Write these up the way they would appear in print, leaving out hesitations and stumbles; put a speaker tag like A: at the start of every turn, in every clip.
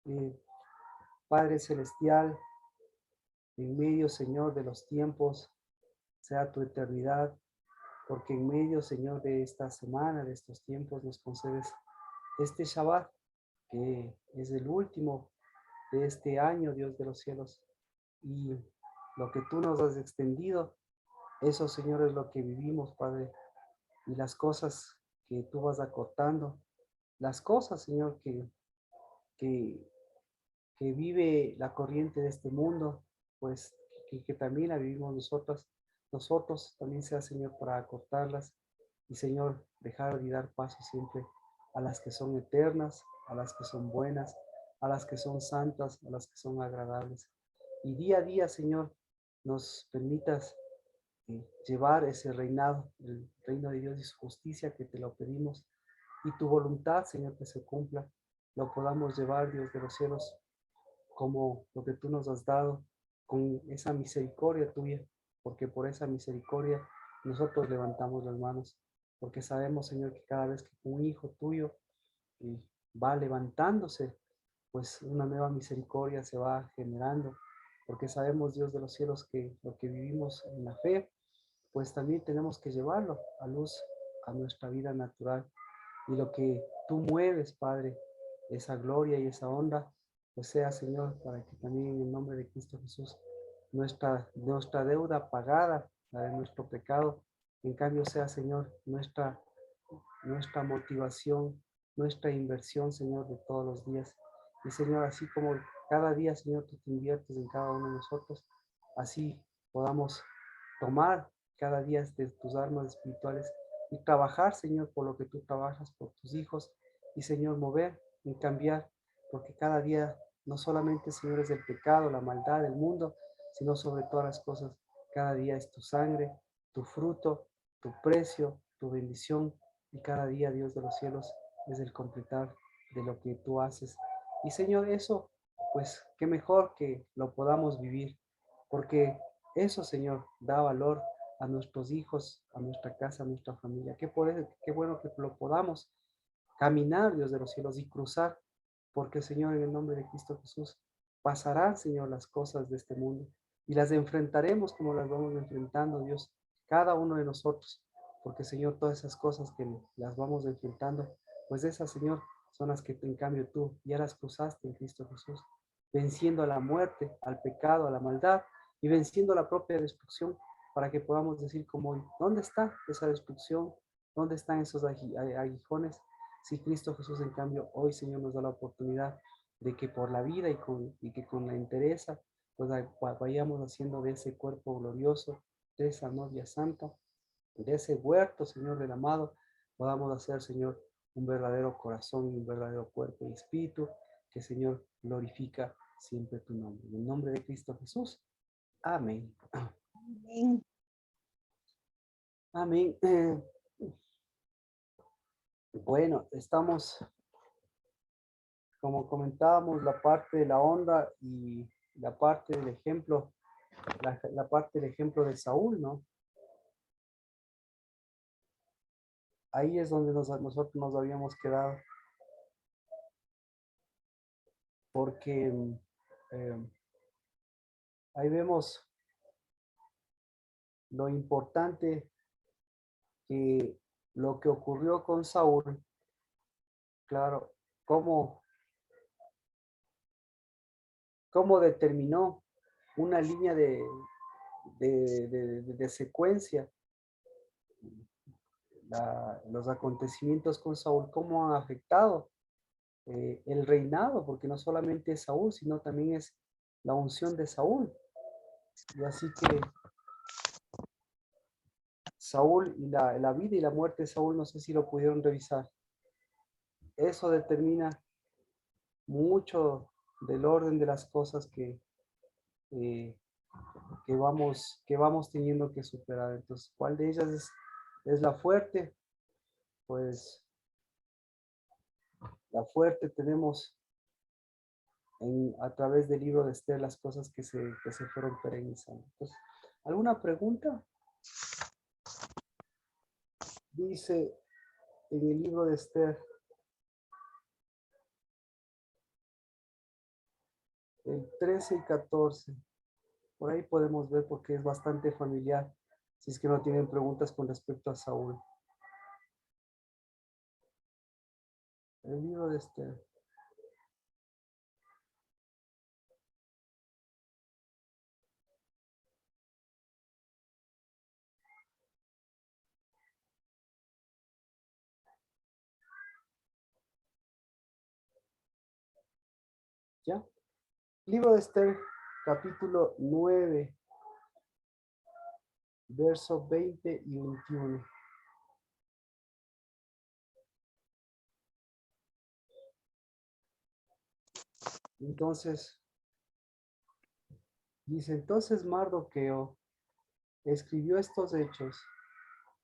A: Eh, Padre Celestial, en medio, Señor, de los tiempos, sea tu eternidad, porque en medio, Señor, de esta semana, de estos tiempos, nos concedes este Shabbat, que es el último de este año, Dios de los cielos, y lo que tú nos has extendido, eso, Señor, es lo que vivimos, Padre, y las cosas que tú vas acortando, las cosas, Señor, que, que vive la corriente de este mundo, pues que también la vivimos nosotros también sea, Señor, para acortarlas y, Señor, dejar y dar paso siempre a las que son eternas, a las que son buenas, a las que son santas, a las que son agradables. Y día a día, Señor, nos permitas llevar ese reinado, el reino de Dios y su justicia, que te lo pedimos, y tu voluntad, Señor, que se cumpla, lo podamos llevar, Dios de los cielos, como lo que tú nos has dado, con esa misericordia tuya, porque por esa misericordia nosotros levantamos las manos, porque sabemos, Señor, que cada vez que un hijo tuyo eh, va levantándose, pues una nueva misericordia se va generando, porque sabemos, Dios de los cielos, que lo que vivimos en la fe, pues también tenemos que llevarlo a luz a nuestra vida natural. Y lo que tú mueves, Padre, esa gloria y esa honra, pues sea, Señor, para que también en el nombre de Cristo Jesús, nuestra deuda pagada, la de nuestro pecado, en cambio sea, Señor, nuestra motivación, nuestra inversión, Señor, de todos los días. Y, Señor, así como cada día, Señor, tú te inviertes en cada uno de nosotros, así podamos tomar cada día de tus armas espirituales y trabajar, Señor, por lo que tú trabajas, por tus hijos, y, Señor, mover y cambiar, porque cada día no solamente, Señor, es el pecado, la maldad del mundo, sino sobre todas las cosas, cada día es tu sangre, tu fruto, tu precio, tu bendición, y cada día, Dios de los cielos, es el completar de lo que tú haces. Y, Señor, eso, pues, qué mejor que lo podamos vivir, porque eso, Señor, da valor a nuestros hijos, a nuestra casa, a nuestra familia. Qué bueno que lo podamos caminar, Dios de los cielos, y cruzar, porque, Señor, en el nombre de Cristo Jesús, pasarán, Señor, las cosas de este mundo y las enfrentaremos como las vamos enfrentando, Dios, cada uno de nosotros, porque, Señor, todas esas cosas que las vamos enfrentando, pues esas, Señor, son las que en cambio tú ya las cruzaste en Cristo Jesús, venciendo a la muerte, al pecado, a la maldad y venciendo la propia destrucción, para que podamos decir como hoy, ¿dónde está esa destrucción? ¿Dónde están esos aguijones? Si Cristo Jesús, en cambio, hoy, Señor, nos da la oportunidad de que por la vida y que con la entereza, pues vayamos haciendo de ese cuerpo glorioso, de esa novia santa, de ese huerto, Señor, del amado, podamos hacer, Señor, un verdadero corazón y un verdadero cuerpo y espíritu, que, Señor, glorifica siempre tu nombre. En el nombre de Cristo Jesús. Amén.
B: Amén.
A: Amén. Bueno, estamos, como comentábamos, la parte de la onda y la parte del ejemplo, la parte del ejemplo de Saúl, ¿no? Ahí es donde nosotros nos habíamos quedado, porque eh, ahí vemos lo importante que lo que ocurrió con Saúl, claro, cómo, cómo determinó una línea de secuencia, los acontecimientos con Saúl, cómo han afectado el reinado, porque no solamente es Saúl, sino también es la unción de Saúl. Y así que Saúl y la vida y la muerte de Saúl, no sé si lo pudieron revisar. Eso determina mucho del orden de las cosas eh, que vamos teniendo que superar. Entonces, ¿cuál de ellas es la fuerte? Pues la fuerte tenemos a través del libro de Esther las cosas que se fueron perennizando. Entonces, ¿alguna pregunta? Dice en el libro de Esther, el 13 y 14. Por ahí podemos ver porque es bastante familiar, si es que no tienen preguntas con respecto a Saúl. El libro de Esther. ¿Ya? Libro de Esther, capítulo 9, verso 20 y 21. Entonces, dice, entonces Mardoqueo escribió estos hechos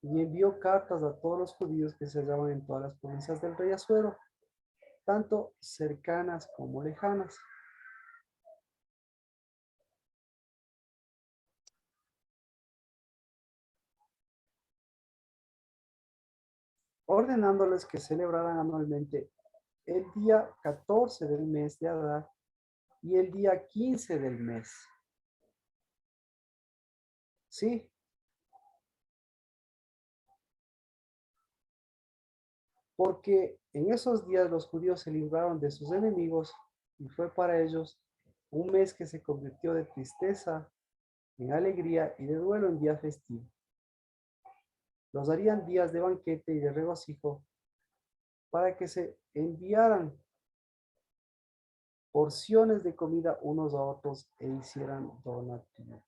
A: y envió cartas a todos los judíos que se hallaban en todas las provincias del rey Asuero, tanto cercanas como lejanas, ordenándoles que celebraran anualmente el día 14 del mes de Adar y el día 15 del mes. Sí, porque en esos días los judíos se libraron de sus enemigos y fue para ellos un mes que se convirtió de tristeza en alegría y de duelo en día festivo. Los harían días de banquete y de regocijo para que se enviaran porciones de comida unos a otros e hicieran donativos.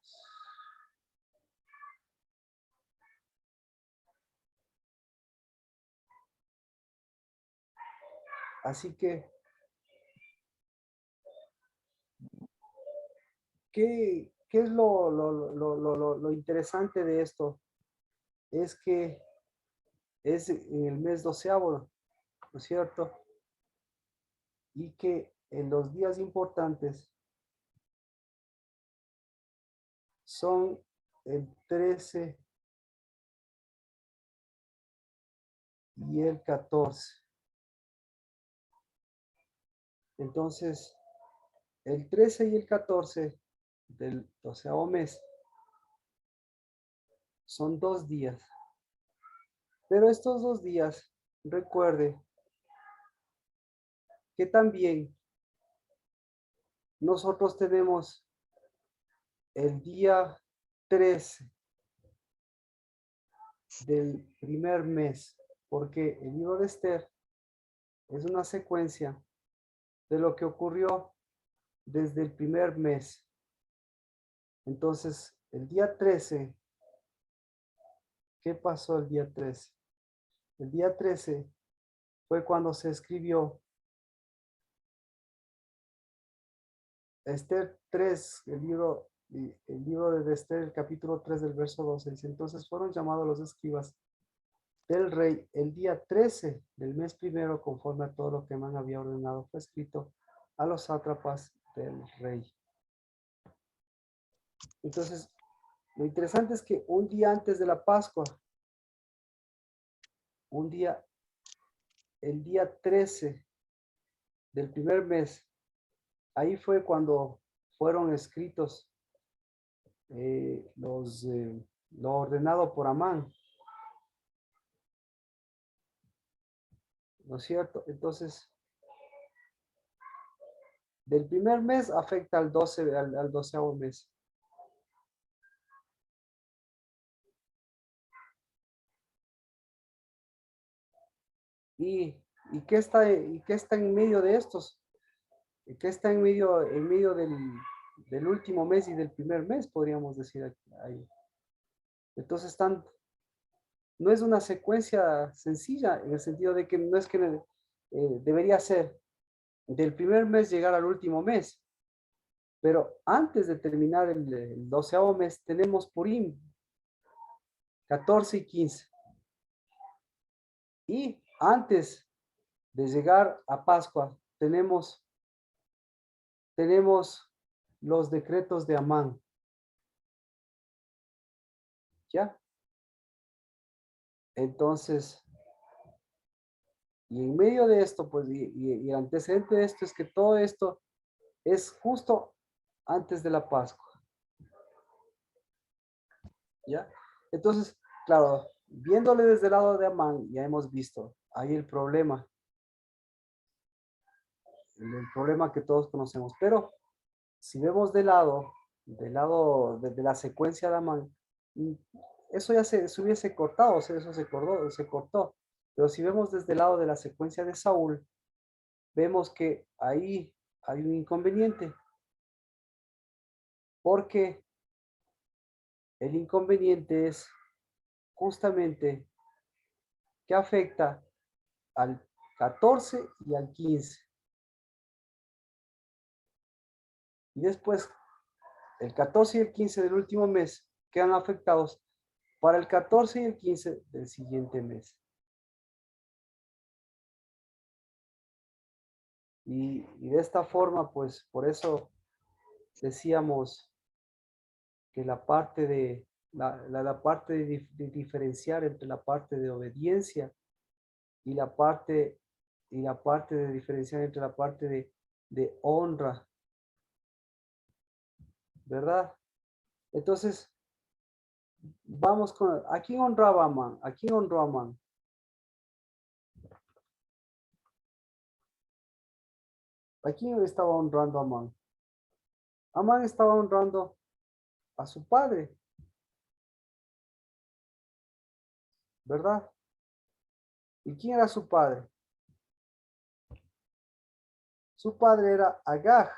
A: Así que, ¿qué es lo interesante de esto? Es que es en el mes doceavo, ¿no es cierto? Y que en los días importantes son el 13 y el 14. Entonces, el 13 y el 14 del doceavo mes son 2 días. Pero estos 2 días, recuerde que también nosotros tenemos el día 13 del primer mes, porque el libro de Esther es una secuencia de lo que ocurrió desde el primer mes. Entonces, el día 13, ¿qué pasó el día 13? El día 13 fue cuando se escribió Esther 3, el libro de Esther, el capítulo 3 del verso 12. Dice, entonces fueron llamados los escribas del rey el día 13 del mes primero, conforme a todo lo que Amán había ordenado, fue escrito a los sátrapas del rey. Entonces, lo interesante es que un día antes de la Pascua, el día 13 del primer mes, ahí fue cuando fueron escritos lo ordenado por Amán, ¿no es cierto? Entonces, del primer mes afecta al 12, al 12º mes. ¿Y, y qué está en medio de estos? ¿Qué está en medio del último mes y del primer mes, podríamos decir ahí? Entonces no es una secuencia sencilla en el sentido de que no es que debería ser del primer mes llegar al último mes, pero antes de terminar el 12º mes tenemos Purim, 14 y 15. Y antes de llegar a Pascua tenemos los decretos de Amán, ¿ya? Entonces, y en medio de esto, pues, y el antecedente de esto es que todo esto es justo antes de la Pascua. ¿Ya? Entonces, claro, viéndole desde el lado de Amán, ya hemos visto ahí el problema que todos conocemos. Pero si vemos del lado de la secuencia de Amán, mm, eso ya se hubiese cortado, o sea, eso se cortó. Pero si vemos desde el lado de la secuencia de Saúl, vemos que ahí hay un inconveniente, porque el inconveniente es justamente que afecta al 14 y al 15. Y después, el 14 y el 15 del último mes quedan afectados para el 14 y el 15 del siguiente mes. Y de esta forma, pues, por eso decíamos que la parte la parte de diferenciar entre la parte de obediencia y la parte de diferenciar entre la parte de honra, ¿verdad? Entonces, vamos con, ¿a quién honraba Amán? ¿A quién honró Amán? ¿A quién estaba honrando Amán? Amán estaba honrando a su padre, ¿verdad? ¿Y quién era su padre? Su padre era Agag.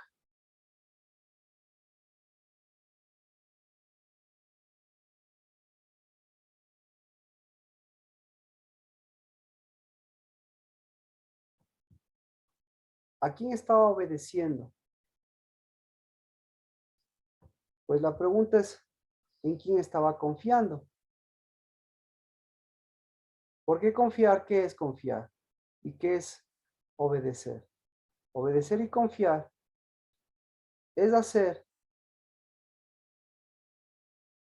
A: ¿A quién estaba obedeciendo? Pues la pregunta es, ¿en quién estaba confiando? ¿Por qué confiar? ¿Qué es confiar? ¿Y qué es obedecer? Obedecer y confiar es hacer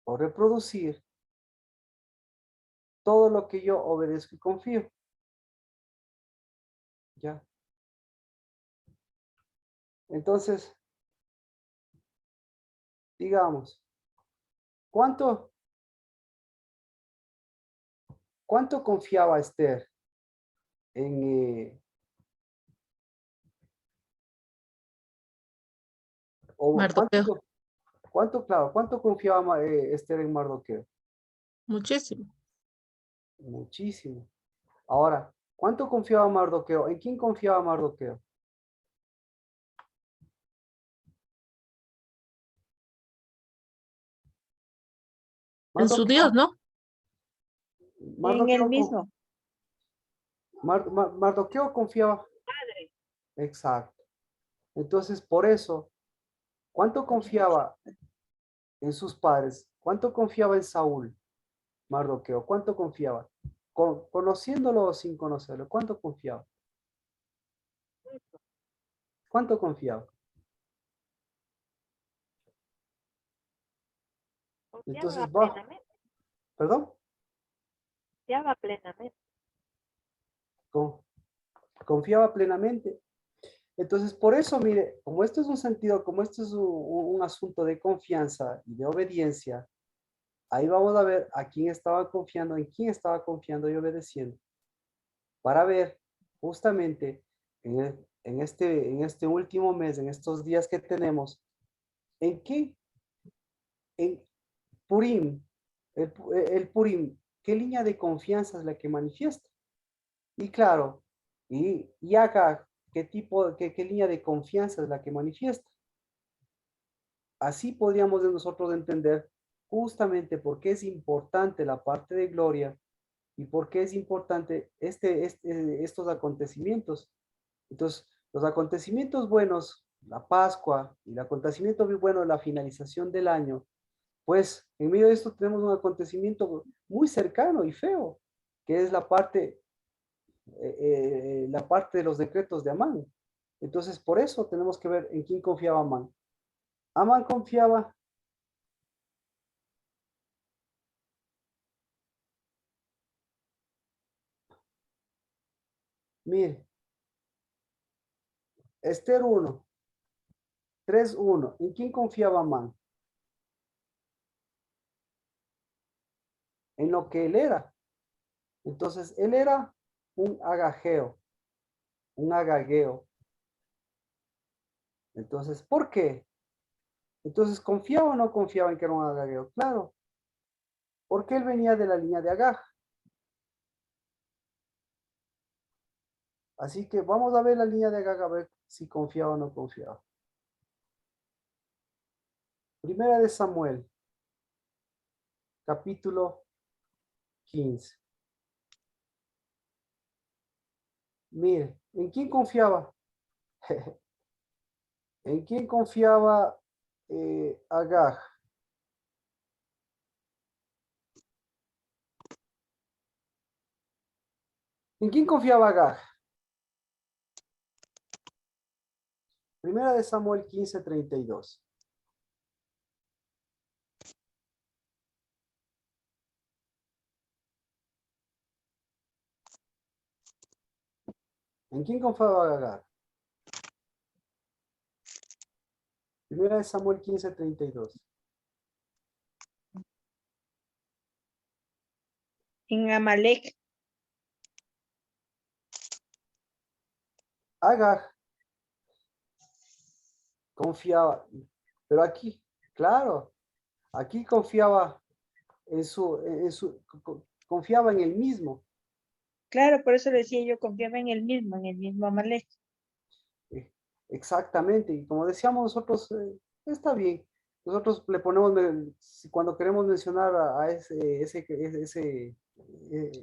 A: o reproducir todo lo que yo obedezco y confío. ¿Ya? Entonces, digamos, ¿cuánto, cuánto confiaba Esther en, o
B: Mardoqueo,
A: cuánto confiaba Esther en Mardoqueo?
B: muchísimo.
A: Muchísimo. Ahora, ¿cuánto confiaba Mardoqueo? ¿En quién confiaba Mardoqueo?
B: En su Dios,
A: Mardoqueo,
B: ¿no?
C: En el
A: Mardoqueo,
C: mismo.
A: Mardoqueo confiaba. Exacto. Entonces, por eso, ¿cuánto confiaba en sus padres? ¿Cuánto confiaba en Saúl, Mardoqueo? ¿Cuánto confiaba? Conociéndolo o sin conocerlo, ¿cuánto confiaba? ¿Cuánto confiaba?
C: Confiaba
A: Entonces,
C: plenamente.
A: perdón,
C: Confiaba plenamente.
A: Con- confiaba plenamente. Entonces, por eso, mire, como esto es un sentido, como esto es un asunto de confianza y de obediencia, ahí vamos a ver a quién estaba confiando, en quién estaba confiando y obedeciendo, para ver justamente en este último mes, en estos días que tenemos, en qué, en Purim, el Purim, qué línea de confianza es la que manifiesta. Y claro, y acá, qué tipo, qué línea de confianza es la que manifiesta. Así podríamos de nosotros entender justamente por qué es importante la parte de gloria y por qué es importante estos acontecimientos. Entonces, los acontecimientos buenos, la Pascua y el acontecimiento muy bueno, la finalización del año, pues en medio de esto tenemos un acontecimiento muy cercano y feo, que es la parte de los decretos de Amán. Entonces, por eso tenemos que ver en quién confiaba Amán. Amán confiaba, mire, Esther 1, 3:1. ¿En quién confiaba Amán? En lo que él era. Entonces, él era un agageo, un agageo. Entonces, ¿por qué? Entonces, ¿confiaba o no confiaba en que era un agageo? Claro, porque él venía de la línea de Agag. Así que vamos a ver la línea de Agag a ver si confiaba o no confiaba. Primera de Samuel, capítulo 15. Mire, ¿en quién confiaba? ¿En quién confiaba Agag? ¿En quién confiaba Agag? Primera de Samuel 15:32. ¿En quién confiaba Agag? Primera de Samuel 15:32.
D: En Amalek.
A: Agag confiaba, pero aquí, claro, aquí confiaba confiaba en el mismo.
D: Claro, por eso decía yo, confiaba en el mismo Amalek.
A: Exactamente, y como decíamos nosotros, está bien. Nosotros le ponemos, cuando queremos mencionar a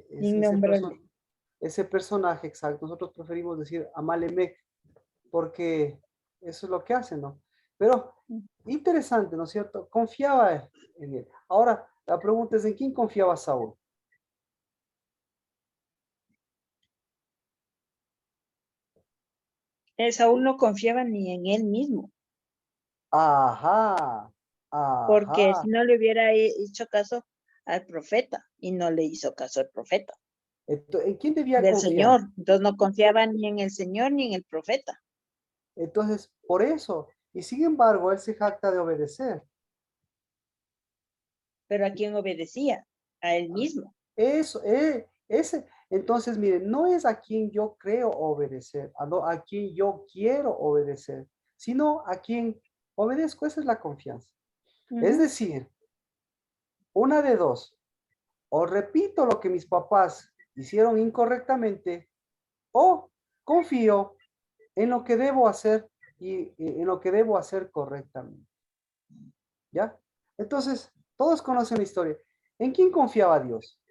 D: Innombrable.
A: ese personaje exacto, nosotros preferimos decir Amalemec, porque eso es lo que hace, ¿no? Pero interesante, ¿no es cierto? Confiaba en él. Ahora, la pregunta es, ¿en quién confiaba Saúl?
D: Saúl no confiaba ni en él mismo,
A: Ajá,
D: porque si
A: ajá.
D: no le hubiera hecho caso al profeta, y no le hizo caso al profeta
A: ¿En quién debía
D: del
A: confiar?
D: Señor. Entonces no confiaba ni en el Señor ni en el profeta.
A: Entonces, por eso, y sin embargo, él se jacta de obedecer.
D: Pero ¿a quién obedecía? A él mismo.
A: Eso, entonces, miren, no es a quien yo creo obedecer, a quien yo quiero obedecer, sino a quien obedezco. Esa es la confianza. Es decir, una de dos, o repito lo que mis papás hicieron incorrectamente, o confío en lo que debo hacer y en lo que debo hacer correctamente. ¿Ya? Entonces, todos conocen la historia. ¿En quién confiaba Dios?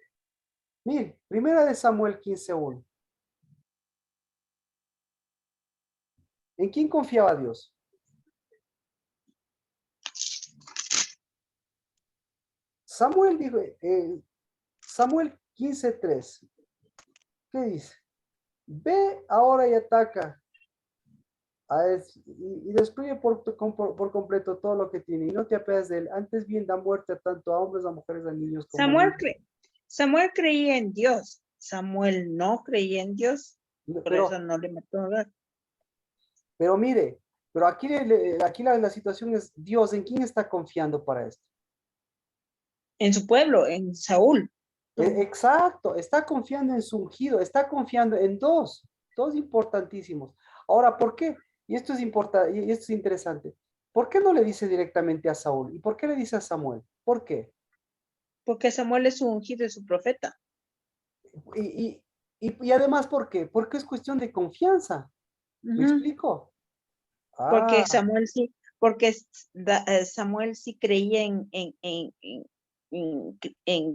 A: Mire, primera de Samuel 15:1. ¿En quién confiaba Dios? Samuel dijo, Samuel 15:3. ¿Qué dice? Ve ahora y ataca y destruye por completo todo lo que tiene y no te apeas de él. Antes bien da muerte tanto a hombres, a mujeres, a niños como a niños.
D: Samuel creía en Dios. Samuel no creía en Dios. Por eso no le mató a Agag.
A: Pero mire, pero aquí la situación es Dios. ¿En quién está confiando para esto?
D: En su pueblo, en Saúl.
A: Exacto, está confiando en su ungido, está confiando en dos importantísimos. Ahora, ¿por qué? Y esto es importante, y esto es interesante. ¿Por qué no le dice directamente a Saúl? ¿Y por qué le dice a Samuel? ¿Por qué?
D: Porque Samuel es su ungido, es su profeta.
A: Y además, ¿por qué? Porque es cuestión de confianza. ¿Me explico?
D: Porque
A: Ah,
D: Samuel sí, porque Samuel sí creía en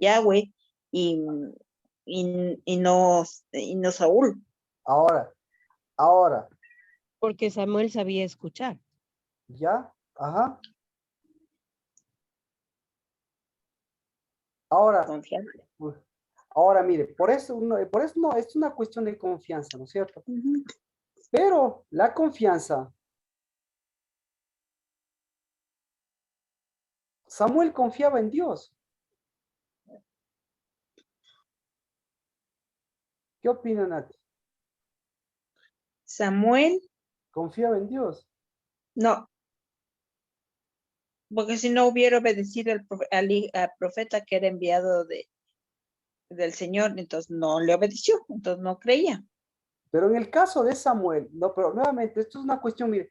D: Yahweh y, y no Saúl.
A: ahora,
E: Porque Samuel sabía escuchar.
A: ¿ya? Ajá. Ahora,
D: Confiable.
A: ahora mire, por eso no, es una cuestión de confianza, ¿no es cierto? Pero la confianza, Samuel confiaba en Dios. ¿Qué opinan, Nati?
D: Samuel,
A: Confiaba en Dios.
D: no, Porque si no hubiera obedecido al profeta que era enviado del Señor, entonces no le obedeció, entonces no creía.
A: Pero en el caso de Samuel, no, pero nuevamente, esto es una cuestión, mire,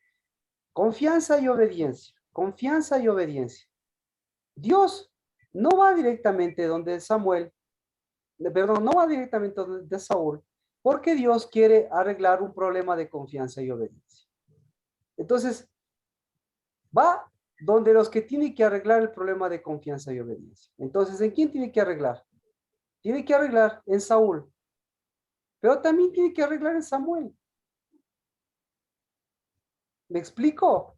A: confianza y obediencia, confianza y obediencia. Dios no va directamente donde Samuel, perdón, no va directamente donde Saúl, porque Dios quiere arreglar un problema de confianza y obediencia. Entonces, va donde los que tienen que arreglar el problema de confianza y obediencia. Entonces, ¿en quién tiene que arreglar? Tiene que arreglar en Saúl, pero también tiene que arreglar en Samuel. ¿Me explico?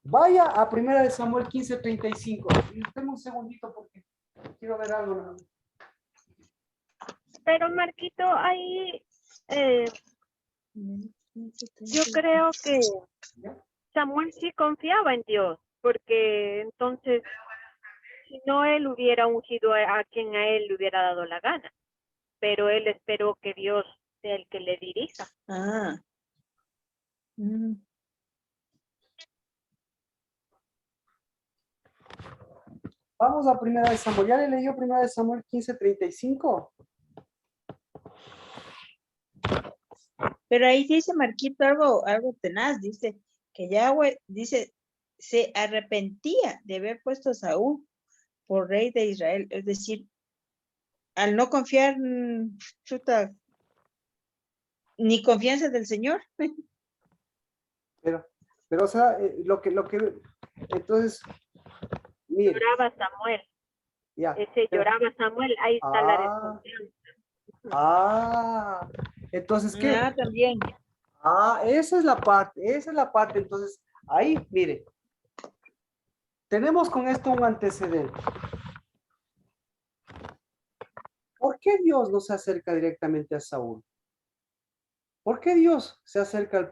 A: Vaya a 1 Samuel 15:35. Tengo un segundito porque quiero ver algo, ¿no?
C: Pero Marquito, ahí yo creo que Samuel sí confiaba en Dios, porque entonces, si no, él hubiera ungido a quien a él le hubiera dado la gana, pero él esperó que Dios sea el que le dirija.
D: Ah. Mm.
A: Vamos a 1 Samuel. ¿Ya le leyó 1 Samuel 15:35?
D: Pero ahí dice Marquito algo tenaz, dice que Yahweh, dice, se arrepentía de haber puesto a Saúl por rey de Israel, es decir, al no confiar, chuta, ni confianza del Señor.
A: Pero, o sea, entonces, mire,
C: Lloraba Samuel,
A: ya.
C: ese
A: pero-
C: lloraba Samuel, ahí está la
A: ah,
C: desconfianza.
A: entonces, ¿qué?
D: Ah, también.
A: Esa es la parte, entonces, ahí, mire, tenemos con esto un antecedente. ¿Por qué Dios no se acerca directamente a Saúl? ¿Por qué Dios se acerca al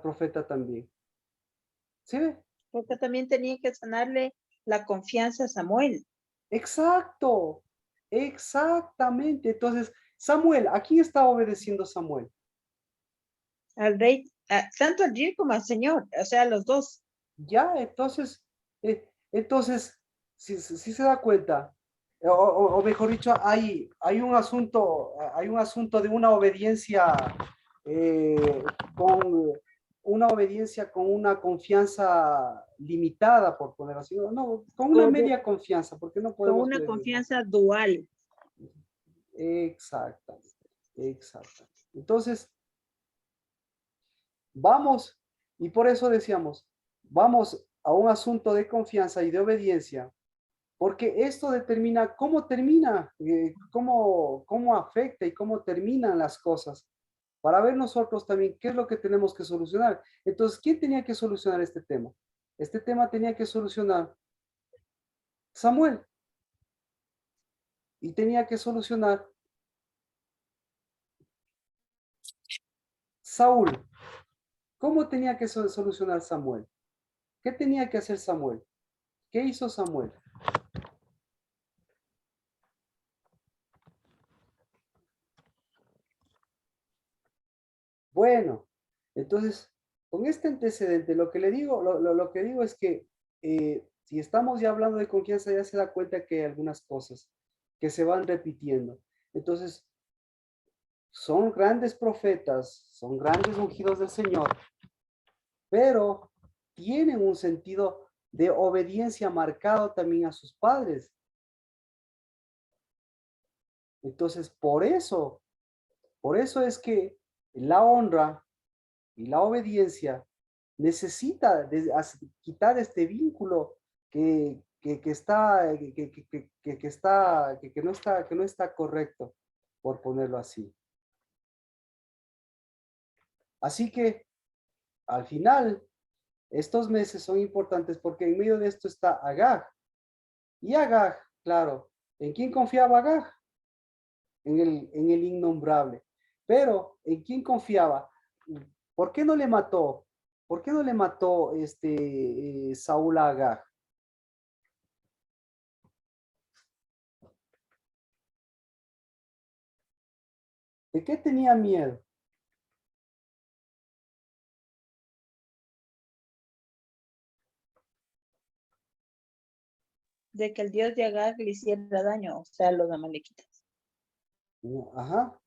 A: profeta también? ¿Sí ve?
D: Porque también tenía que sanarle la confianza a Samuel.
A: Exacto, exactamente. Entonces, Samuel, ¿a quién está obedeciendo Samuel?
D: Al rey, tanto al rey como al Señor, o sea, los dos.
A: Ya, entonces, si se da cuenta, o mejor dicho, hay un asunto de una obediencia con con una confianza limitada, por poner así, no, con una
D: Correcto.
A: media confianza, porque no
D: Con
A: podemos
D: una
A: decir, ¿no?
D: confianza dual.
A: Exactamente, exactamente. Entonces, vamos, y por eso decíamos, vamos a un asunto de confianza y de obediencia, porque esto determina cómo termina, cómo afecta y cómo terminan las cosas, para ver nosotros también qué es lo que tenemos que solucionar. Entonces, ¿quién tenía que solucionar este tema? Este tema tenía que solucionar Samuel, y tenía que solucionar Saúl. ¿Cómo tenía que solucionar Samuel? ¿Qué tenía que hacer Samuel? ¿Qué hizo Samuel? Bueno, entonces, con este antecedente, lo que le digo, lo que digo es que si estamos ya hablando de confianza, ya se da cuenta que hay algunas cosas que se van repitiendo. Entonces, son grandes profetas, son grandes ungidos del Señor, pero tienen un sentido de obediencia marcado también a sus padres. Entonces, por eso es que la honra y la obediencia necesita quitar este vínculo que está, que no está correcto, por ponerlo así. Así que, al final, estos meses son importantes porque en medio de esto está Agag. Y Agag, claro, ¿en quién confiaba Agag? En el innombrable. Pero, ¿en quién confiaba? ¿Por qué no le mató? ¿Por qué no le mató Saúl a Agag? ¿De qué tenía miedo?
D: De que el Dios de Agag le hiciera daño, o sea, los amalequitas.
A: Ajá.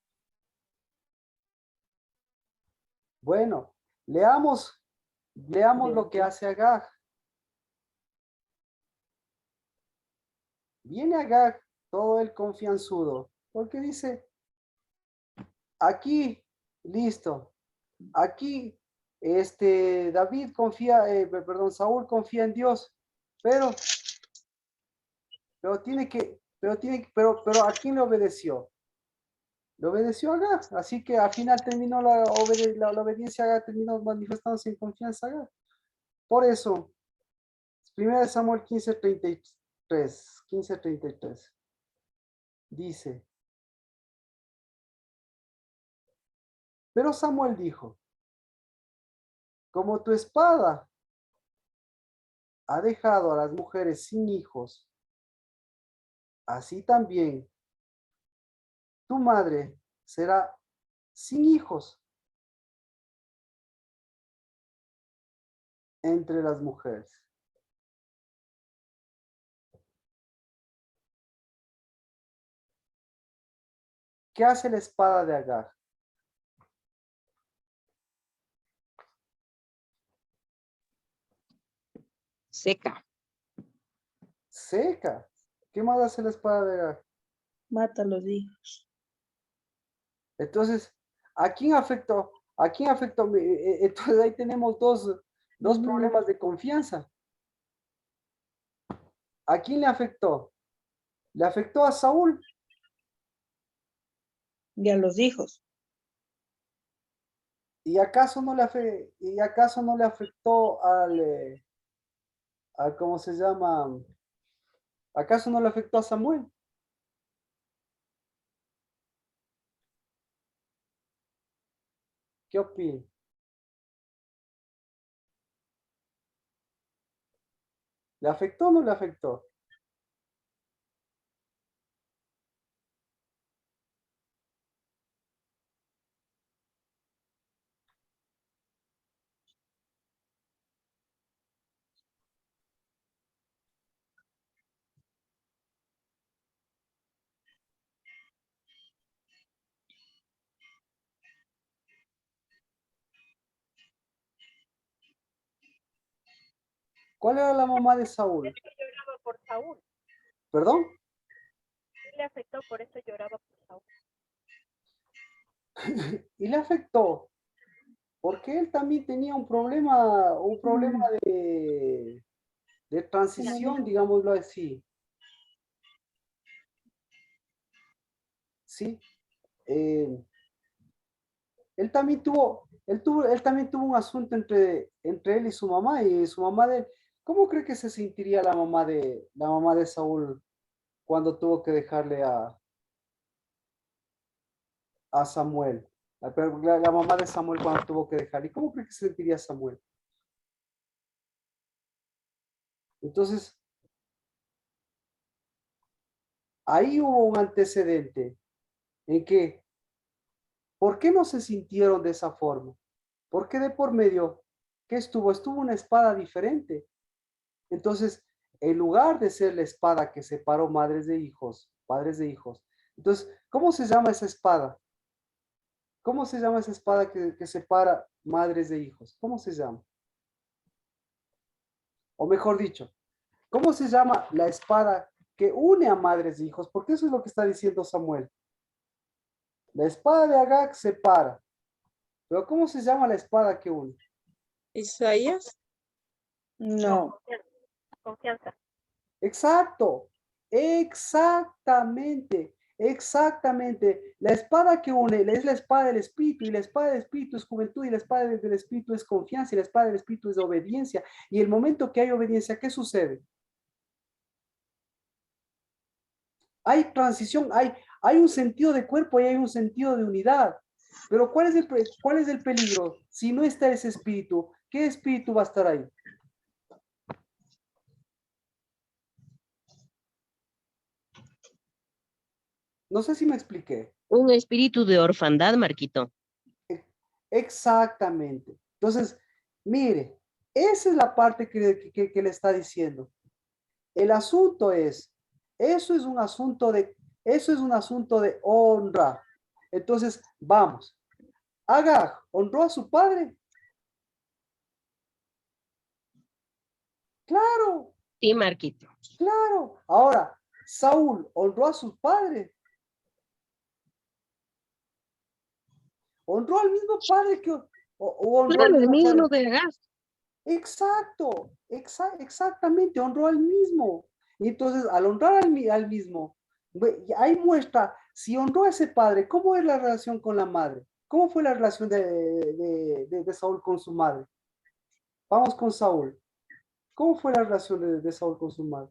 A: Bueno, leamos lo que hace Agag. Viene Agag, todo el confianzudo, porque dice, aquí, listo, aquí, David confía, Saúl confía en Dios, pero ¿a quién le obedeció? Le obedeció a Agag, así que al final terminó la obediencia a Agag, terminó manifestándose en confianza a Agag. Por eso, 1 Samuel 15:33, dice, pero Samuel dijo, como tu espada ha dejado a las mujeres sin hijos, así también tu madre será sin hijos entre las mujeres. ¿Qué hace la espada de Agag?
E: Seca.
A: Seca. ¿Qué más hace la espada de Agag?
D: Mata a los hijos.
A: Entonces, ¿a quién afectó? ¿A quién afectó? Entonces ahí tenemos dos problemas de confianza. ¿A quién le afectó? Le afectó a Saúl.
D: Y a los hijos.
A: ¿Y acaso no le afectó ¿cómo se llama? ¿Acaso no le afectó a Samuel? ¿Qué opina? ¿Le afectó o no le afectó? ¿Cuál era la mamá de Saúl?
C: Es que lloraba por Saúl.
A: ¿Perdón?
C: Sí le afectó, por eso lloraba por Saúl.
A: Y le afectó porque él también tenía un problema de transición, digámoslo así. Sí. Él también tuvo un asunto entre él y su mamá, y su mamá de él. ¿Cómo cree que se sentiría la mamá de Saúl cuando tuvo que dejarle a Samuel? La mamá de Samuel cuando tuvo que dejarle. ¿Cómo cree que se sentiría Samuel? Entonces, ahí hubo un antecedente en que, ¿por qué no se sintieron de esa forma? Porque de por medio, ¿qué estuvo? Estuvo una espada diferente. Entonces, en lugar de ser la espada que separó madres de hijos, padres de hijos, entonces, ¿cómo se llama esa espada? ¿Cómo se llama esa espada que separa madres de hijos? ¿Cómo se llama? O mejor dicho, ¿cómo se llama la espada que une a madres de hijos? Porque eso es lo que está diciendo Samuel. La espada de Agag separa. Pero ¿cómo se llama la espada que une?
B: Isaías.
D: No.
C: Confianza.
A: Exacto, exactamente. La espada que une es la espada del Espíritu, y la espada del Espíritu es juventud, y la espada del Espíritu es confianza, y la espada del Espíritu es obediencia. Y el momento que hay obediencia, ¿qué sucede? Hay transición, hay un sentido de cuerpo y hay un sentido de unidad. Pero ¿cuál es el peligro? Si no está ese espíritu, ¿qué espíritu va a estar ahí? No sé si me expliqué.
E: Un espíritu de orfandad, Marquito.
A: Exactamente. Entonces, mire, esa es la parte que le está diciendo. el asunto es, eso es un asunto de honra. Entonces, vamos. Agag, ¿honró a su padre? Claro,
E: Sí, Marquito.
A: claro. Ahora, Saúl, ¿honró a su padre? ¿Honró al mismo padre o honró al
E: Claro, el
A: mismo padre?
E: mismo de Agag.
A: Exacto, exactamente, honró al mismo. Y entonces, al honrar al mismo, ahí muestra, si honró a ese padre, ¿cómo es la relación con la madre? ¿Cómo fue la relación de Saúl con su madre? Vamos con Saúl. ¿Cómo fue la relación de Saúl con su madre?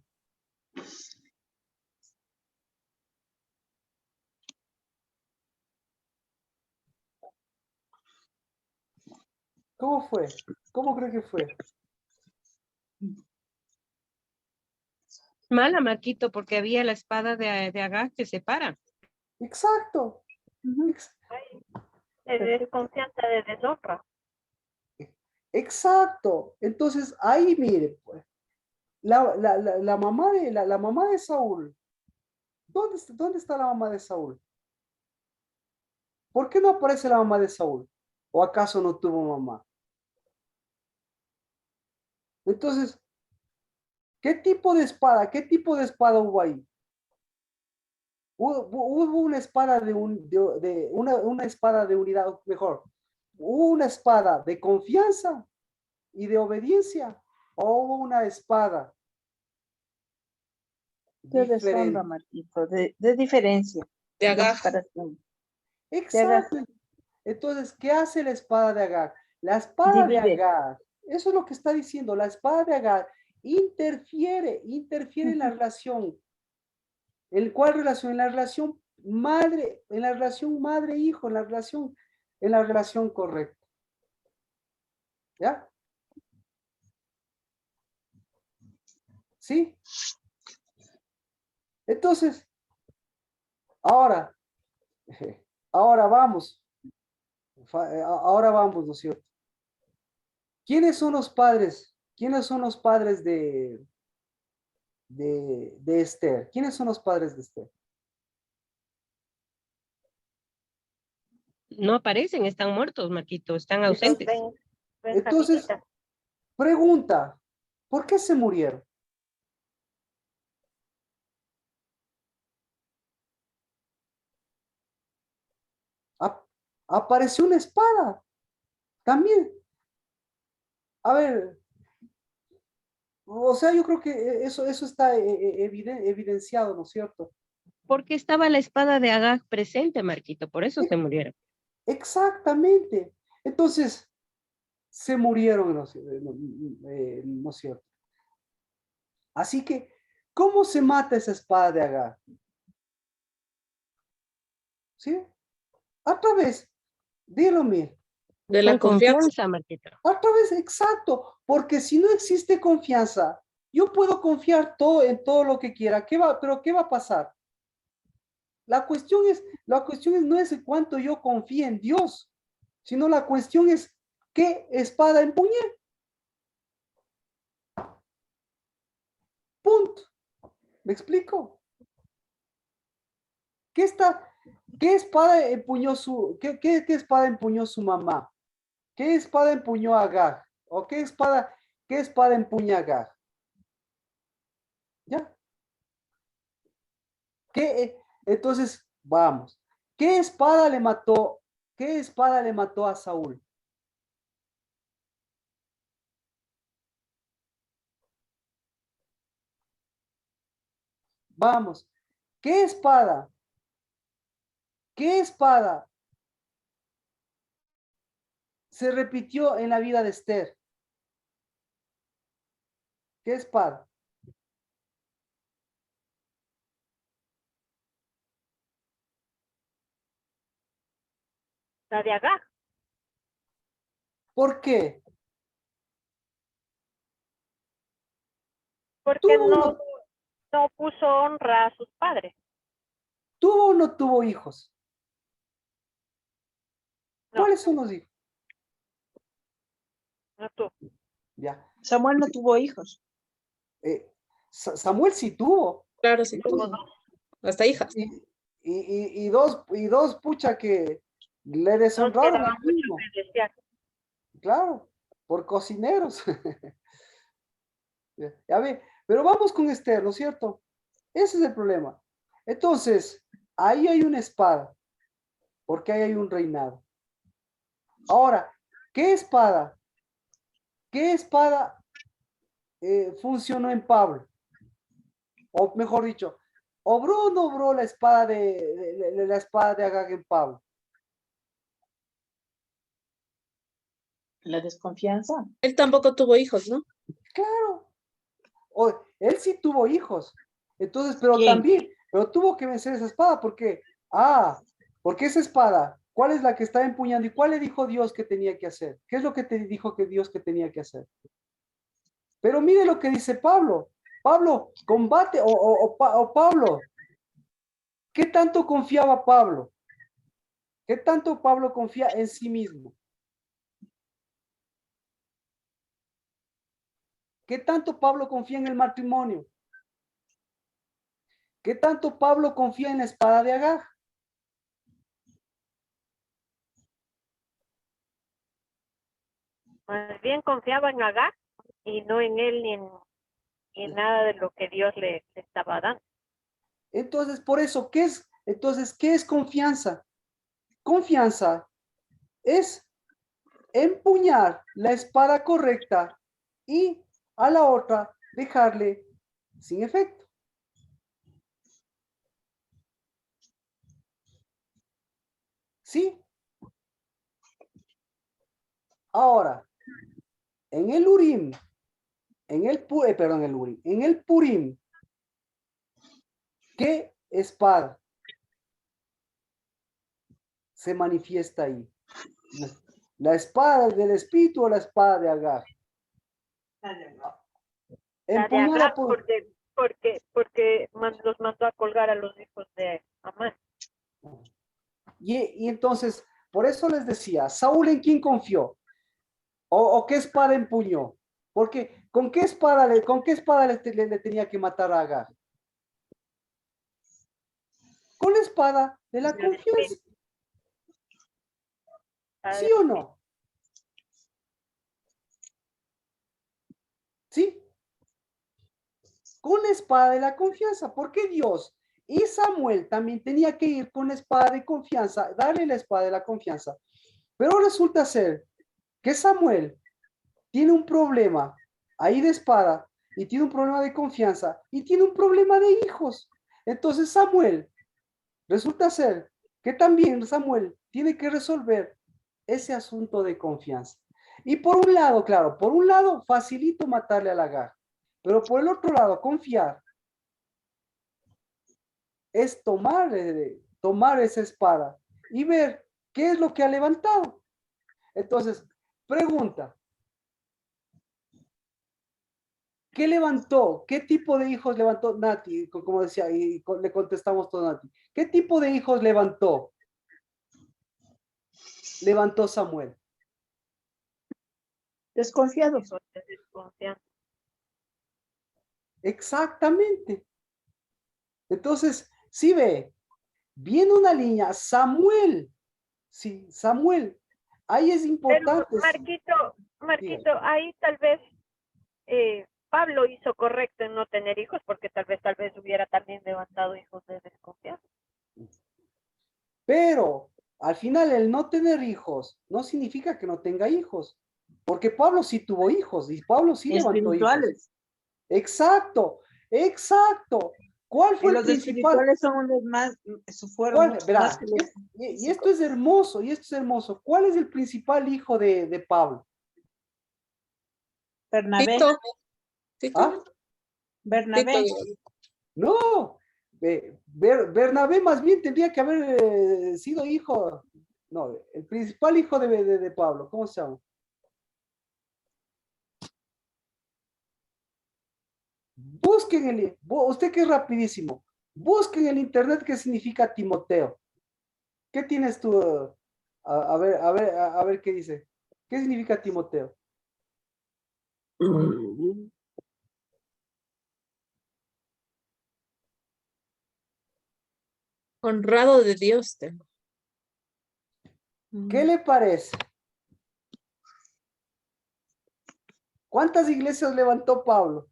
A: ¿Cómo fue? ¿Cómo cree que fue?
E: Mala, Marquito, porque había la espada de Agag que separa.
A: Exacto. ex-
C: Es desconfianza de deshonra.
A: Exacto. Entonces, ahí mire, pues, la mamá la mamá de Saúl. ¿Dónde está la mamá de Saúl? ¿Por qué no aparece la mamá de Saúl? ¿O acaso no tuvo mamá? Entonces, ¿qué tipo de espada? ¿Qué tipo de espada hubo ahí? Hubo una espada una espada de unidad, mejor, hubo una espada de confianza y de obediencia, o hubo una espada
D: De deshonra,
A: diferente.
D: Marquito, de diferencia,
B: De
D: de
B: Agag.
D: separación. De Agag,
A: Exacto. Entonces, ¿qué hace la espada de Agar? La espada de
D: divide.
A: Agar, eso es lo que está diciendo, la espada de Agar interfiere en la relación. ¿En cuál relación? En la relación madre, en la relación madre-hijo, en la relación correcta. ¿Ya? ¿Sí? Entonces, ahora, ahora vamos, ahora vamos, ¿no es cierto? ¿Quiénes son los padres? ¿Quiénes son los padres de Esther? ¿Quiénes son los padres de Esther?
E: No aparecen, están muertos, Marquito, están
C: Los
E: ausentes.
A: Entonces,
C: benjaminitas.
A: pregunta, ¿por qué se murieron? Ap- Apareció una espada también. A ver, o sea, yo creo que eso está evidenciado, ¿no es cierto?
E: Porque estaba la espada de Agag presente, Marquito, por eso se murieron.
A: Exactamente. Entonces, se murieron, ¿no es cierto? Así que, ¿cómo se mata esa espada de Agar? ¿Sí? A través, dilo, mir,
B: De
E: Con
B: la confianza.
E: confianza, Marquito.
A: a través, exacto, porque si no existe confianza, yo puedo confiar en todo lo que quiera, pero ¿qué va a pasar? La cuestión es no es cuánto yo confíe en Dios, sino la cuestión es qué espada empuñé. Punto. ¿Me explico? ¿Qué está, qué espada empuñó qué espada empuñó su mamá? ¿Qué espada empuñó Agar? ¿O qué espada empuña Agar? ¿Ya? Entonces, vamos. ¿Qué espada le mató? ¿Qué espada le mató a Saúl? Vamos. ¿Qué espada? ¿Qué espada se repitió en la vida de Esther? ¿Qué espada?
C: La de Agag.
A: ¿Por qué?
C: Porque
A: ¿Tuvo o no,
C: no puso honra a sus padres.
A: tuvo o no tuvo hijos?
C: No,
A: ¿Cuáles son los hijos?
C: no tuvo.
A: Ya.
D: Samuel no tuvo hijos.
A: Eh, Samuel sí tuvo.
B: Claro, sí. Hasta hijas.
A: Y dos, pucha, que le
C: Nos
A: deshonraron
C: quedaba
A: al
C: mucho
A: mismo.
C: que desear.
A: Claro, por cocineros. Ya ve, pero vamos con Esther, ¿no es cierto? Ese es el problema. Entonces, ahí hay una espada, porque ahí hay un reinado. Ahora, ¿qué espada? ¿Qué espada funcionó en Pablo? O mejor dicho, ¿obró o no obró la espada la espada de Agag en Pablo?
D: La desconfianza.
B: Él tampoco tuvo hijos, ¿no?
A: Claro. Él sí tuvo hijos. Entonces, pero
D: ¿Quién?
A: también, pero tuvo que vencer esa espada, porque, porque esa espada, ¿cuál es la que está empuñando? ¿Y cuál le dijo Dios que tenía que hacer? ¿Qué es lo que te dijo que Dios que tenía que hacer? Pero mire lo que dice Pablo. Pablo, combate, o Pablo, ¿qué tanto confiaba Pablo? ¿Qué tanto Pablo confía en sí mismo? ¿Qué tanto Pablo confía en el matrimonio? ¿Qué tanto Pablo confía en la espada de Agag?
C: Más bien confiaba en Agag y no en él ni en nada de lo que Dios le estaba dando.
A: Entonces, por eso, ¿qué es confianza? Confianza es empuñar la espada correcta y a la otra dejarle sin efecto. ¿Sí? Ahora, en el Urim, en el Purim, ¿qué espada se manifiesta ahí? ¿La espada del espíritu o la espada de Agag?
C: La de
A: Empuñada
C: Agag
A: por...
C: porque los mandó a colgar a los hijos de Amán.
A: Y entonces, por eso les decía, ¿Saúl en quién confió? ¿O qué espada empuñó? Porque ¿con qué espada le tenía que matar a Agag? Con la espada de la
C: La del
A: confianza.
C: espíritu, la
A: ¿Sí
C: del
A: o
C: espíritu.
A: no? ¿Sí? Con la espada de la confianza. Porque Dios y Samuel también tenía que ir con la espada de confianza, darle la espada de la confianza. Pero resulta ser que Samuel tiene un problema ahí de espada y tiene un problema de confianza y tiene un problema de hijos. Entonces Samuel, resulta ser que también Samuel tiene que resolver ese asunto de confianza. Y por un lado, claro, por un lado facilito matarle a Agag, pero por el otro lado confiar es tomar esa espada y ver qué es lo que ha levantado. Entonces, pregunta, ¿qué levantó? ¿Qué tipo de hijos levantó Nati? Como decía, y le contestamos todo Nati. ¿Qué tipo de hijos levantó? Levantó Samuel.
D: Desconfiados.
C: Hijos de desconfianza.
A: Exactamente. Entonces, si ve, viene una línea, Samuel. Sí, Samuel. Ahí es
C: Pero
A: importante.
C: Marquito, ahí tal vez Pablo hizo correcto en no tener hijos, porque tal vez hubiera también levantado hijos de desconfianza.
A: Pero al final el no tener hijos no significa que no tenga hijos. Porque Pablo sí tuvo hijos y Pablo sí levantó hijos.
D: Espirituales.
A: Exacto, exacto. ¿Cuál
D: Y
A: fue el
D: los
A: principal?
D: espirituales son los más, fueron
A: ¿Cuál?
D: mucho más
A: Verá,
D: que los
A: y esto
D: físicos.
A: es hermoso, y esto es hermoso. ¿Cuál es el principal hijo de Pablo?
D: Bernabé,
B: Tito. Tito.
A: ¿Ah?
B: Tito.
D: Bernabé,
A: No. Bernabé más bien tendría que haber sido hijo. No, el principal hijo de Pablo. ¿Cómo se llama? Busquen usted que es rapidísimo. Busquen en el internet qué significa Timoteo. ¿Qué tienes tú? A ver qué dice. ¿Qué significa Timoteo?
B: Honrado de Dios tengo.
A: ¿Qué le parece? ¿Cuántas iglesias levantó Pablo?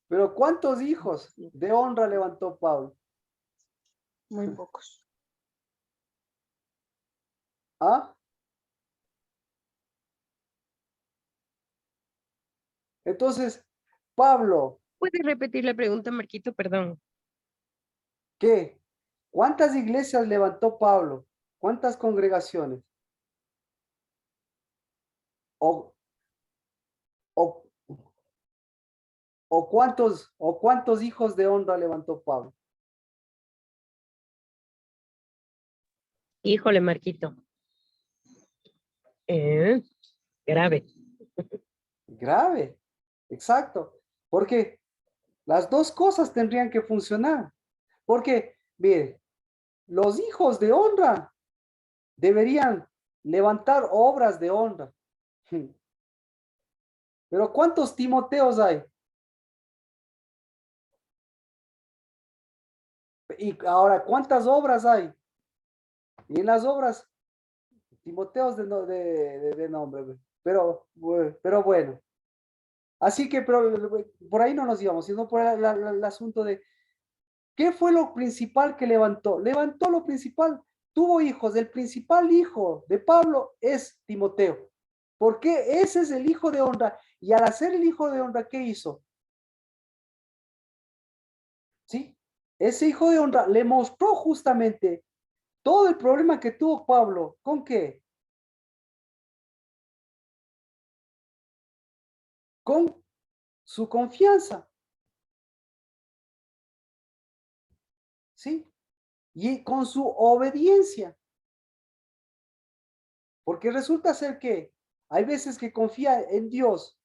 A: Pero ¿cuántos hijos de honra levantó Pablo?
B: Muy pocos.
A: ¿Ah? Entonces, Pablo,
E: ¿Puedes repetir la pregunta, Marquito? Perdón.
A: ¿qué? ¿Cuántas iglesias levantó Pablo? ¿Cuántas congregaciones? ¿O, o, o cuántos hijos de honra levantó Pablo?
E: Híjole, Marquito. Grave.
A: Grave, exacto. Porque las dos cosas tendrían que funcionar. Porque, mire, los hijos de honra deberían levantar obras de honra. Pero ¿cuántos Timoteos hay? Y ahora, ¿cuántas obras hay? Y en las obras, Timoteos de nombre. Pero bueno. Así que por ahí no nos íbamos, sino por el asunto de ¿qué fue lo principal que levantó? Levantó lo principal. Tuvo hijos. El principal hijo de Pablo es Timoteo. Porque ese es el hijo de honra. Y al hacer el hijo de honra, ¿qué hizo? ¿Sí? Ese hijo de honra le mostró justamente todo el problema que tuvo Pablo. ¿Con qué? Con su confianza. ¿Sí? Y con su obediencia. Porque resulta ser que hay veces que confía en Dios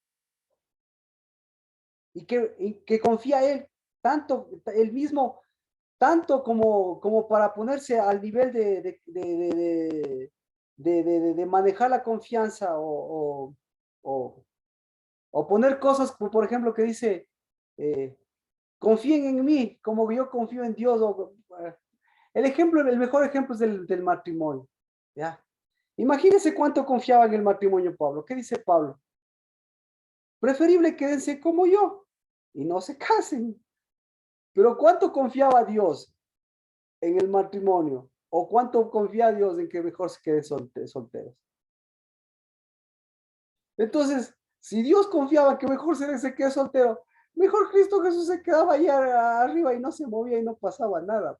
A: y que confía él tanto, él mismo, tanto como para ponerse al nivel de manejar la confianza o poner cosas, como por ejemplo, que dice, confíen en mí como yo confío en Dios. El mejor ejemplo es del matrimonio. ¿Ya? Imagínense cuánto confiaba en el matrimonio Pablo. ¿Qué dice Pablo? Preferible quédense como yo y no se casen. Pero ¿cuánto confiaba Dios en el matrimonio? ¿O cuánto confía Dios en que mejor se queden solteros? Entonces, si Dios confiaba que mejor se quede soltero, mejor Cristo Jesús se quedaba allá arriba y no se movía y no pasaba nada.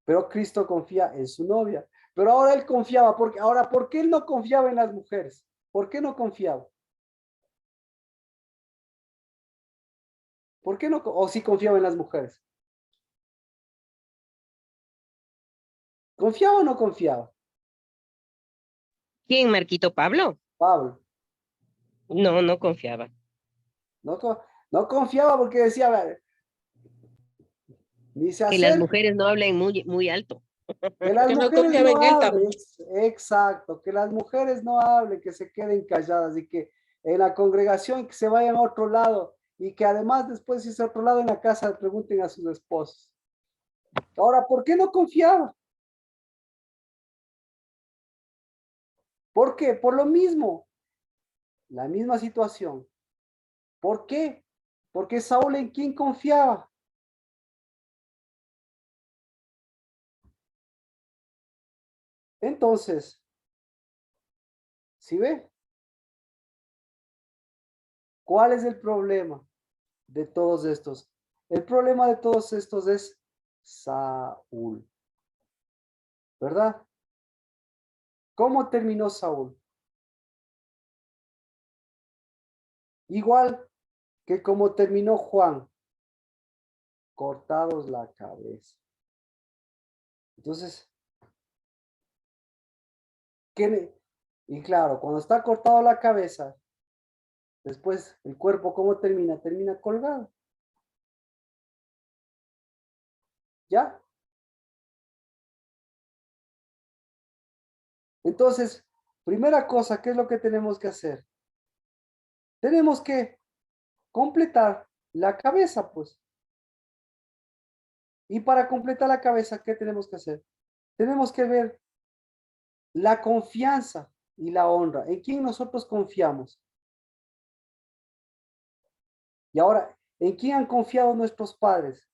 A: Pero Cristo confía en su novia. Pero ahora él confiaba, ¿por qué él no confiaba en las mujeres? ¿Por qué no confiaba? ¿Por qué no? ¿O sí confiaba en las mujeres? ¿Confiaba o no confiaba?
E: ¿Quién, Marquito? ¿Pablo?
A: Pablo.
E: No, no confiaba.
A: No, no confiaba porque decía, a ver, ni se
E: Que las
A: acerque,
E: mujeres no hablen muy, muy alto.
A: que las
B: Que no
A: mujeres
B: confiaba
A: no
B: en él
A: hablen,
B: también.
A: exacto, que las mujeres no hablen, que se queden calladas y que en la congregación que se vayan a otro lado y que además después si es a otro lado en la casa pregunten a sus esposos. Ahora, ¿por qué no confiaba? ¿Por qué? Por lo mismo, la misma situación. ¿Por qué? Porque Saúl en quién confiaba. Entonces, ¿sí ve? ¿Cuál es el problema de todos estos? El problema de todos estos es Saúl, ¿verdad? ¿Cómo terminó Saúl? Igual que como terminó Juan, cortados la cabeza. Entonces, y claro, cuando está cortado la cabeza, después el cuerpo, ¿cómo termina? Termina colgado. ¿Ya? Entonces, primera cosa, ¿qué es lo que tenemos que hacer? Tenemos que completar la cabeza, pues. Y para completar la cabeza, ¿qué tenemos que hacer? Tenemos que ver la confianza y la honra. ¿En quién nosotros confiamos? Y ahora, ¿en quién han confiado nuestros padres?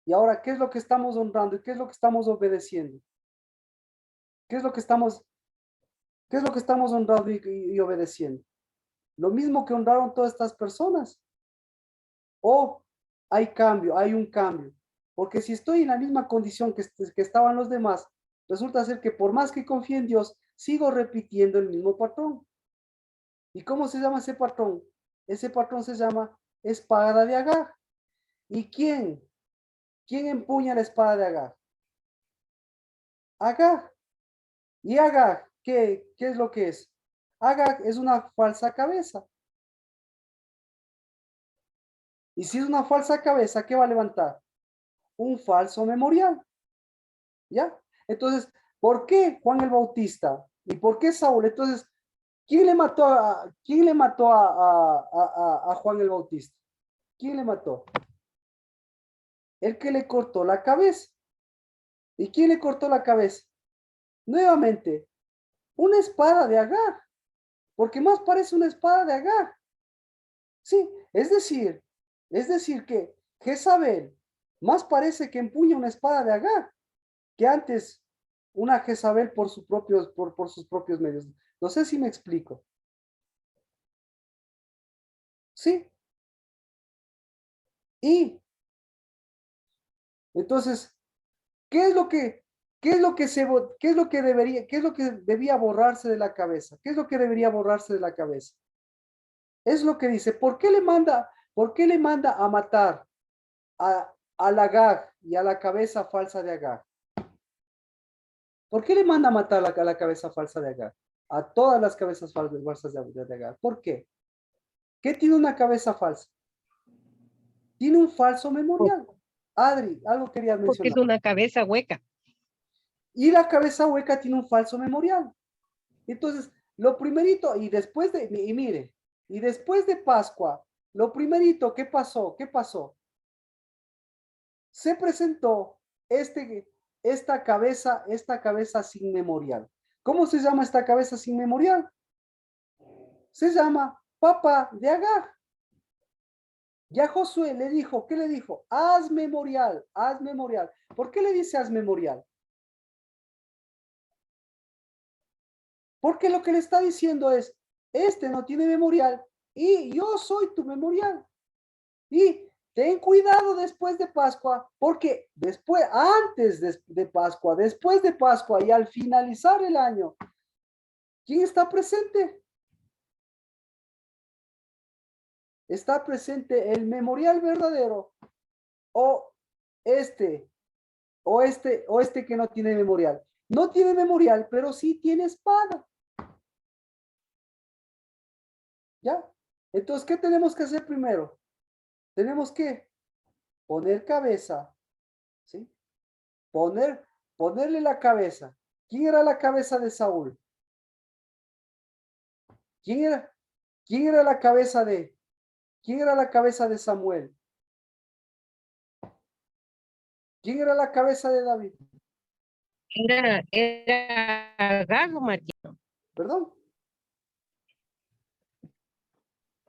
A: Y ahora, ¿qué es lo que estamos honrando y qué es lo que estamos obedeciendo? ¿Qué es lo que estamos honrando y obedeciendo? Lo mismo que honraron todas estas personas. O hay cambio, hay un cambio. Porque si estoy en la misma condición que estaban los demás, resulta ser que por más que confíe en Dios, sigo repitiendo el mismo patrón. ¿Y cómo se llama ese patrón? Ese patrón se llama espada de Agar. ¿Y quién empuña la espada de Agar? Agar. ¿Y Agar qué es lo que es? Agar es una falsa cabeza. Y si es una falsa cabeza, ¿qué va a levantar? Un falso memorial. ¿Ya? Entonces, ¿por qué Juan el Bautista? ¿Y por qué Saúl? Entonces, ¿quién le mató a Juan el Bautista? ¿Quién le mató? El que le cortó la cabeza. ¿Y quién le cortó la cabeza? Nuevamente, una espada de Agar. Porque más parece una espada de Agar. Sí, es decir que Jezabel más parece que empuña una espada de Agar que antes una Jezabel por sus propios medios. No sé si me explico. Sí. Y entonces, ¿qué es lo que debía borrarse de la cabeza? ¿Qué es lo que debería borrarse de la cabeza? Es lo que dice, ¿por qué le manda a matar al Agag y a la cabeza falsa de Agag? ¿Por qué le manda a matar a la cabeza falsa de Agag? A todas las cabezas falsas de Agag. ¿Por qué? ¿Qué tiene una cabeza falsa? Tiene un falso memorial. Adri, algo querías
E: Porque es
A: mencionar.
E: una cabeza hueca.
A: Y la cabeza hueca tiene un falso memorial. Entonces, lo primerito, y después de Pascua, lo primerito, ¿qué pasó? Se presentó esta cabeza sin memorial. ¿Cómo se llama esta cabeza sin memorial? Se llama papá de Agar. Ya Josué le dijo, ¿qué le dijo? Haz memorial, haz memorial. ¿Por qué le dice haz memorial? Porque lo que le está diciendo es, este no tiene memorial y yo soy tu memorial. Y ten cuidado después de Pascua, porque antes de Pascua, después de Pascua y al finalizar el año, ¿quién está presente? Está presente el memorial verdadero o este que no tiene memorial. No tiene memorial, pero sí tiene espada. ¿Ya? Entonces, ¿qué tenemos que hacer primero? Tenemos que poner cabeza, ¿sí? Ponerle la cabeza. ¿Quién era la cabeza de Saúl? ¿Quién era la cabeza de Samuel? ¿Quién era la cabeza de David?
E: Era Agag o Marquito.
A: ¿Perdón?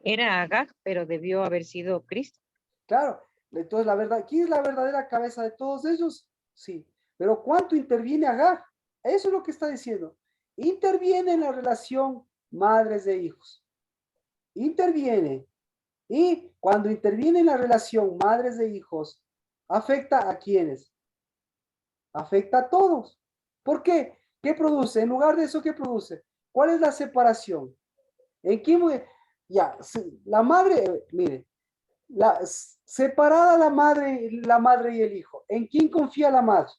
E: Era Agag, pero debió haber sido Cristo.
A: Claro. Entonces, ¿quién es la verdadera cabeza de todos ellos? Sí. Pero ¿cuánto interviene Agag? Eso es lo que está diciendo. Interviene en la relación madres de hijos. Interviene. Y cuando interviene en la relación madres de hijos, ¿afecta a quiénes? Afecta a todos. ¿Por qué? ¿Qué produce? En lugar de eso, ¿qué produce? ¿Cuál es la separación? ¿En quién? Ya, la madre, mire, separada la madre y el hijo. ¿En quién confía la madre?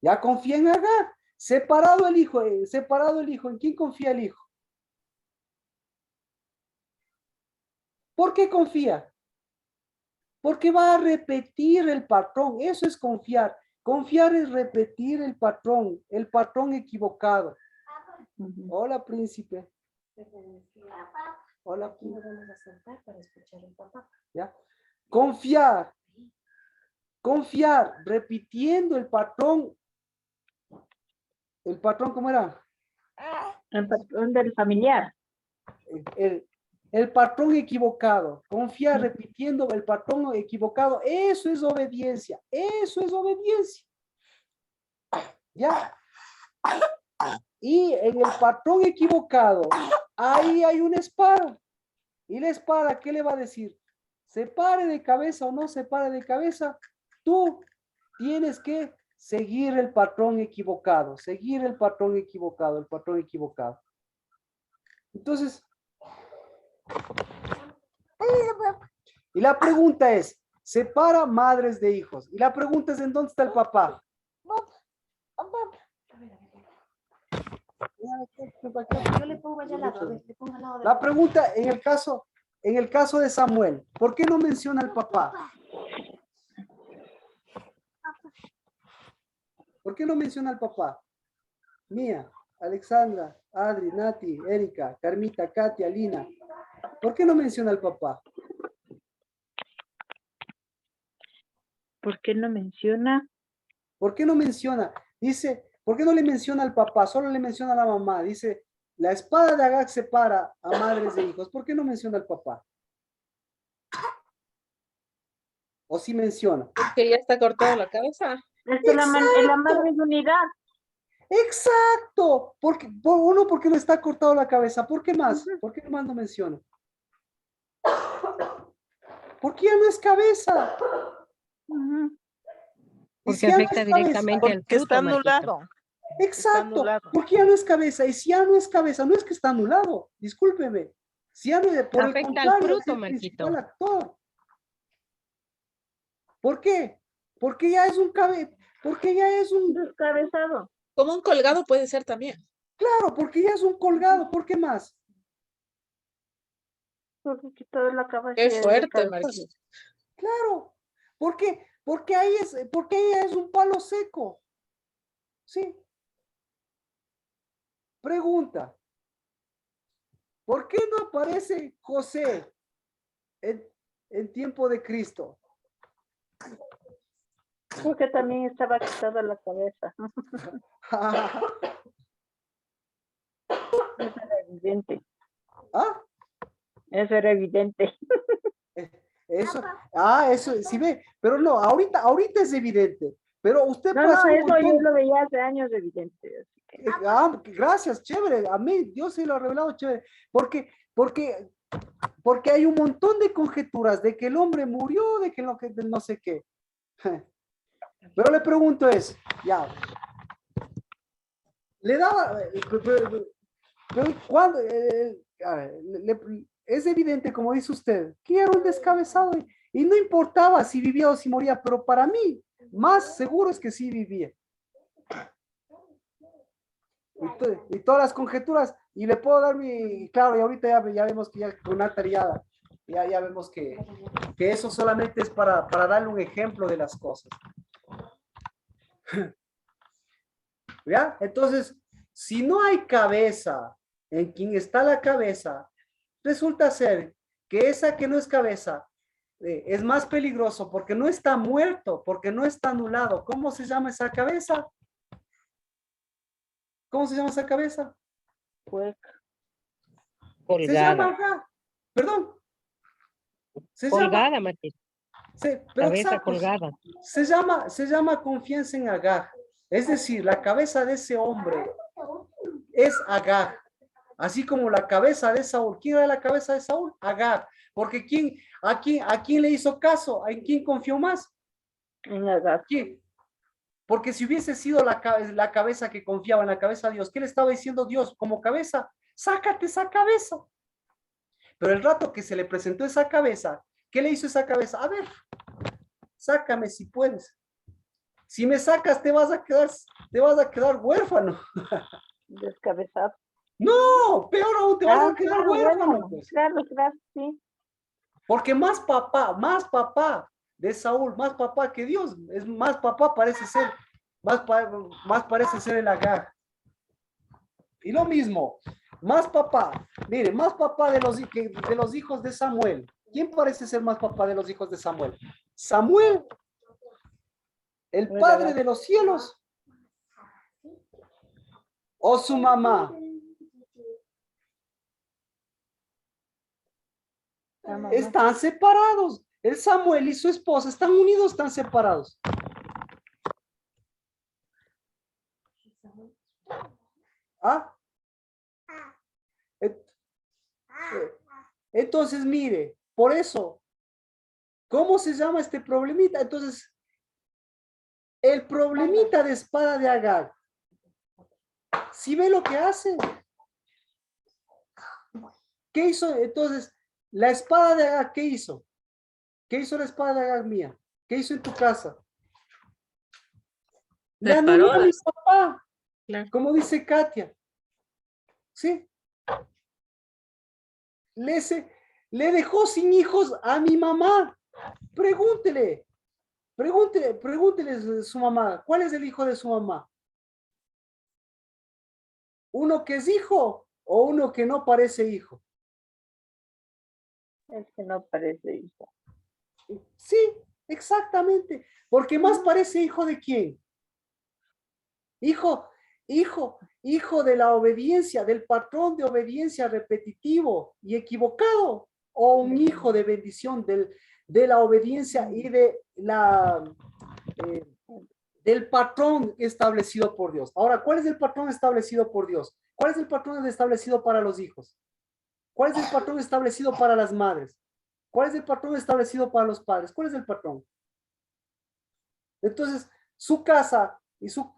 A: Ya confía en Agar. Separado el hijo, ¿en quién confía el hijo? ¿Por qué confía? Porque va a repetir el patrón. Eso es confiar. Confiar es repetir el patrón equivocado. Hola, príncipe. Hola.
F: Aquí nos vamos a sentar para escuchar al papá.
A: ¿Ya? Confiar. Confiar, repitiendo el patrón. ¿El patrón cómo era?
D: El patrón del familiar.
A: El patrón equivocado. Confiar, repitiendo el patrón equivocado. Eso es obediencia. Eso es obediencia. ¿Ya? Y en el patrón equivocado, ahí hay una espada. ¿Y la espada qué le va a decir? ¿Se pare de cabeza o no se pare de cabeza? Tú tienes que seguir el patrón equivocado, seguir el patrón equivocado, el patrón equivocado. Entonces, y la pregunta es, separa madres de hijos. Y la pregunta es, ¿en dónde está el papá?
F: Yo le pongo allá al lado, a ver, le pongo al lado de
A: La pregunta en el caso de Samuel, ¿por qué no menciona al papá? ¿Por qué no menciona al papá? Mía, Alexandra, Adri, Nati, Erika, Carmita, Katia, Lina. ¿Por qué no menciona al papá?
D: ¿Por qué no menciona?
A: ¿Por qué no menciona? Dice, ¿por qué no le menciona al papá? Solo le menciona a la mamá. Dice, la espada de Agag separa a madres de hijos. ¿Por qué no menciona al papá? ¿O sí menciona?
B: Que ya está cortada la cabeza.
D: Es que la madre de unidad.
A: Exacto. Porque, uno, porque no está cortado la cabeza. ¿Por qué más? ¿Por qué más no menciona? Porque ya no es cabeza. Y
E: Porque
A: si ya no
E: afecta
A: es cabeza,
E: directamente al
G: Que
E: fruto,
G: está
E: Marquito.
G: anulado.
A: exacto,
G: anulado.
A: porque ya no es cabeza. Y si ya no es cabeza, no es que está anulado. Discúlpeme. Si ya no es, por el
E: Afecta al
A: contrario, es
E: fruto,
A: el
E: Marquito.
A: principal actor. ¿Por qué? Porque ya es un porque ya es un,
D: Descabezado.
B: Como un colgado puede ser también.
A: claro, porque ya es un colgado. ¿Por qué más?
D: Porque quitó la
B: Qué
D: capacidad de
B: fuerte,
D: cabezar.
B: Marquito.
A: Claro. ¿Por qué? Porque ella es un palo seco. Sí. Pregunta. ¿Por qué no aparece José en tiempo de Cristo?
D: Porque también estaba quitada la cabeza. Eso era evidente.
A: ¿Ah?
D: Eso era evidente.
A: Eso, sí ve, pero no, ahorita es evidente, pero usted
D: No,
A: puede hacer un
D: eso yo
A: montón.
D: lo veía hace años evidente. Así que...
A: Gracias, chévere, a mí Dios se lo ha revelado, chévere, porque hay un montón de conjeturas de que el hombre murió, de que no sé qué. Pero le pregunto ya, le daba, pero cuando, es evidente, como dice usted, que era un descabezado y no importaba si vivía o si moría, pero para mí, más seguro es que sí vivía. Y todas las conjeturas, y le puedo dar claro, y ahorita ya vemos que ya con alta ya vemos que eso solamente es para darle un ejemplo de las cosas. ¿Ya? Entonces, si no hay cabeza en quien está la cabeza, resulta ser que esa que no es cabeza es más peligroso porque no está muerto, porque no está anulado. ¿Cómo se llama esa cabeza? ¿Cómo se llama esa cabeza? Se llama acá. Perdón. Se
E: Colgada,
A: llama,
E: Marquito.
A: pero
E: Cabeza
A: exacto,
E: colgada.
A: se llama confianza en Agag. Es decir, la cabeza de ese hombre es Agag. Así como la cabeza de Saúl. ¿Quién era la cabeza de Saúl? Agag. Porque ¿a quién le hizo caso? ¿En quién confió más?
D: En Agag.
A: ¿Quién? Porque si hubiese sido la cabeza que confiaba en la cabeza de Dios, ¿qué le estaba diciendo Dios como cabeza? Sácate esa cabeza. Pero el rato que se le presentó esa cabeza, ¿qué le hizo esa cabeza? A ver, sácame si puedes. Si me sacas, te vas a quedar huérfano.
D: Descabezado.
A: No, peor aún, te vas a quedar
D: claro,
A: huérfano.
D: bueno,
A: Pues.
D: claro, sí.
A: Porque más papá de Saúl, más papá que Dios, es más papá parece ser, más parece ser el Agag. Y lo mismo, Más papá. Mire, más papá de los hijos de Samuel. ¿Quién parece ser más papá de los hijos de Samuel? Samuel, el padre de los cielos. O su mamá. Están separados. El Samuel y su esposa están unidos, están separados. ¿Ah? Entonces, mire, por eso, ¿cómo se llama este problemita? Entonces, el problemita de espada de Agar. ¿Sí ve lo que hace? ¿Qué hizo? Entonces, la espada de Agar, ¿qué hizo? ¿Qué hizo la espada de Agar mía? ¿Qué hizo en tu casa? Le anuló a mi papá,
B: Claro.
A: como dice Katia. ¿Sí? Le dejó sin hijos a mi mamá. Pregúntele a su mamá, ¿cuál es el hijo de su mamá? ¿Uno que es hijo o uno que no parece hijo?
D: Es que no parece hijo.
A: Sí, exactamente. Porque más parece hijo de quién? Hijo de la obediencia, del patrón de obediencia repetitivo y equivocado, o un hijo de bendición de la obediencia y de del patrón establecido por Dios. Ahora, ¿cuál es el patrón establecido por Dios? ¿Cuál es el patrón establecido para los hijos? ¿Cuál es el patrón establecido para las madres? ¿Cuál es el patrón establecido para los padres? ¿Cuál es el patrón? Entonces, su casa y su...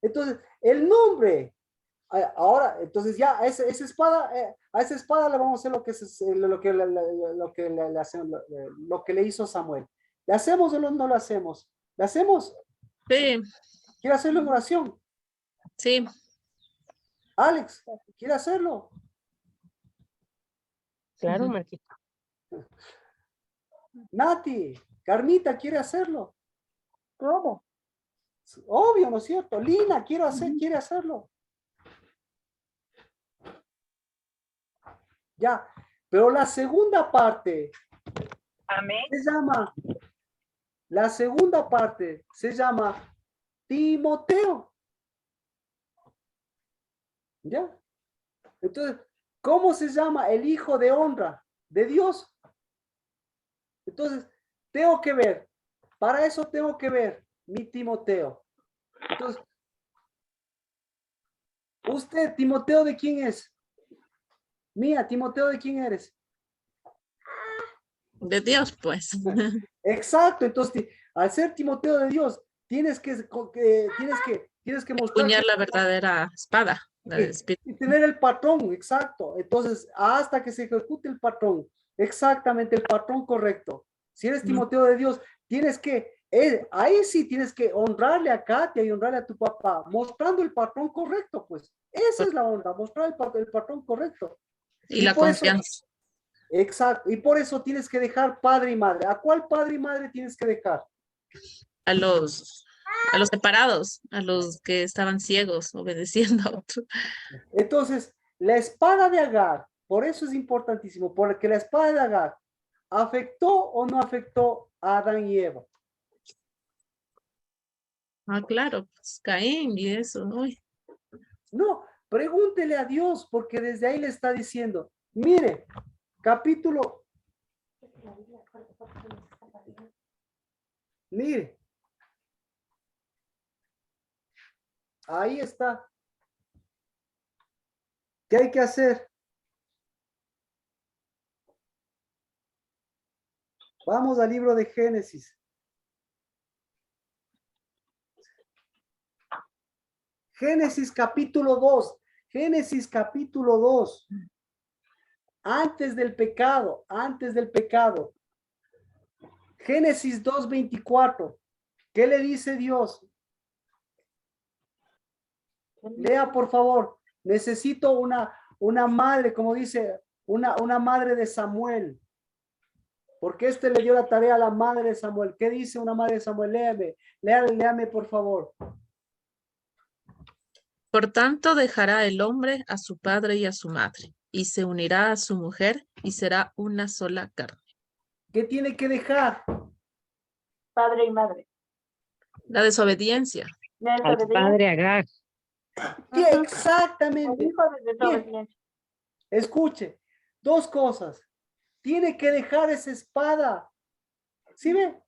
A: entonces, el nombre... Ahora, entonces ya a esa espada le vamos a hacer lo que le hizo Samuel. ¿Le hacemos o no lo hacemos? ¿Le hacemos?
B: Sí,
A: ¿Quiere hacerlo en oración?
B: sí.
A: Alex, ¿quiere hacerlo?
E: Claro,
B: Ujú.
E: Marquito.
A: Nati, Carmita, ¿quiere hacerlo?
D: ¿Cómo?
A: Obvio, ¿no es cierto? Lina, quiere hacerlo. Ya, pero la segunda parte
C: Amén.
A: la segunda parte se llama Timoteo. ¿Ya? Entonces, ¿cómo se llama el hijo de honra de Dios? Entonces, tengo que ver, para eso tengo que ver mi Timoteo. Entonces, usted, Timoteo, ¿de quién es? Mía, Timoteo, ¿de quién eres?
B: De Dios, pues.
A: Exacto, entonces, al ser Timoteo de Dios, tienes que mostrar
B: Puñar la verdadera espada, la del espíritu.
A: y tener el patrón, exacto. Entonces, hasta que se ejecute el patrón, exactamente el patrón correcto. Si eres Timoteo de Dios, ahí sí tienes que honrarle a Katia y honrarle a tu papá, mostrando el patrón correcto, pues. Esa es la honra, mostrar el patrón correcto.
B: Y la
A: por eso,
B: confianza.
A: exacto, y por eso tienes que dejar padre y madre. ¿A cuál padre y madre tienes que dejar?
B: A los separados, a los que estaban ciegos, obedeciendo a otro.
A: Entonces, la espada de Agar, por eso es importantísimo, porque la espada de Agar afectó o no afectó a Adán y Eva.
B: Ah, claro, pues Caín y eso. Uy.
A: No, pregúntele a Dios, porque desde ahí le está diciendo, mire, capítulo, mire, ahí está. ¿Qué hay que hacer? Vamos al libro de Génesis. Génesis capítulo 2. Génesis capítulo 2. Antes del pecado. Génesis 2:24. ¿Qué le dice Dios? Lea, por favor. Necesito una madre, como dice, una madre de Samuel. Porque le dio la tarea a la madre de Samuel. ¿Qué dice una madre de Samuel? Léame, por favor.
B: Por tanto, dejará el hombre a su padre y a su madre, y se unirá a su mujer, y será una sola carne.
A: ¿Qué tiene que dejar?
F: Padre y madre.
B: La desobediencia.
F: La
E: Al
F: desobediencia.
E: padre Agar.
A: ¿Qué
F: El
A: exactamente?
F: hijo de desobediencia.
A: Escuche, dos cosas. Tiene que dejar esa espada. ¿Sí ve?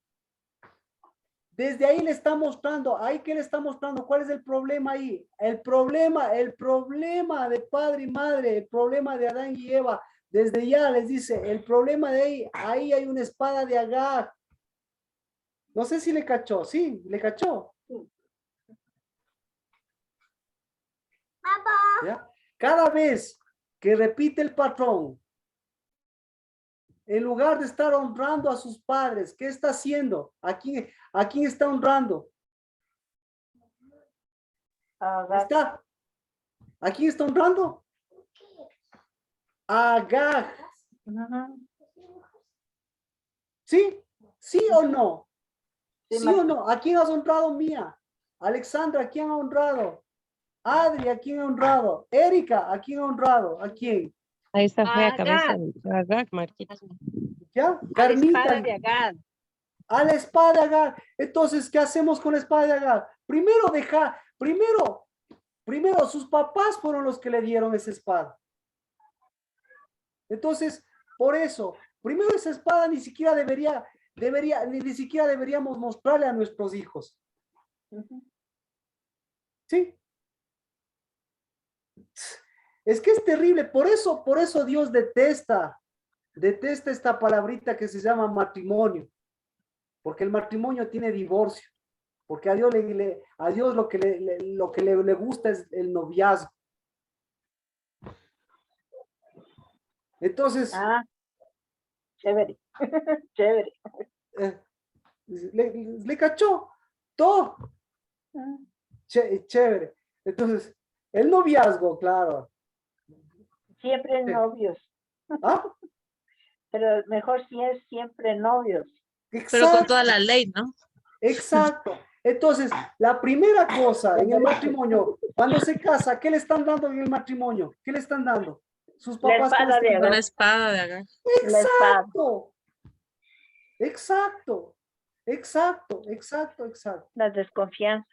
A: Desde ahí le está mostrando, ahí que le está mostrando, ¿cuál es el problema ahí? El problema de padre y madre, el problema de Adán y Eva, desde ya les dice, el problema de ahí hay una espada de Agar. No sé si le cachó, sí, le cachó. ¿Ya? Cada vez que repite el patrón, en lugar de estar honrando a sus padres, ¿qué está haciendo? ¿A quién está honrando? ¿Está? ¿A quién está honrando? A Agar. ¿Sí? ¿Sí o no? ¿Sí o no? ¿A quién has honrado, Mía? Alexandra, ¿a quién ha honrado? Adri, ¿a quién ha honrado? Erika, ¿a quién ha honrado? ¿A quién?
E: A esa fue a
D: Agar.
E: cabeza de Agar, Marquito.
A: ¿Ya?
D: A la
A: Carmita.
D: espada de Agar.
A: A la espada de Agar. Entonces, ¿qué hacemos con la espada de Agar? Primero, sus papás fueron los que le dieron esa espada. Entonces, por eso, primero esa espada ni siquiera ni siquiera deberíamos mostrarle a nuestros hijos. ¿Sí? Es que es terrible, por eso Dios detesta esta palabrita que se llama matrimonio, porque el matrimonio tiene divorcio, porque a Dios lo que le gusta es el noviazgo. Entonces,
F: Chévere. Chévere.
A: le cachó todo. Chévere. Entonces, el noviazgo, claro.
F: Siempre novios.
A: ¿Ah?
F: Pero mejor si es siempre novios.
B: Pero con toda la ley, ¿no?
A: Exacto. Entonces, la primera cosa en el matrimonio, cuando se casa, ¿qué le están dando en el matrimonio? ¿Qué le están dando? Sus
F: La
A: papás.
F: espada de
B: Una
F: Agar.
B: espada de Agar.
F: La espada.
A: Exacto.
F: La desconfianza.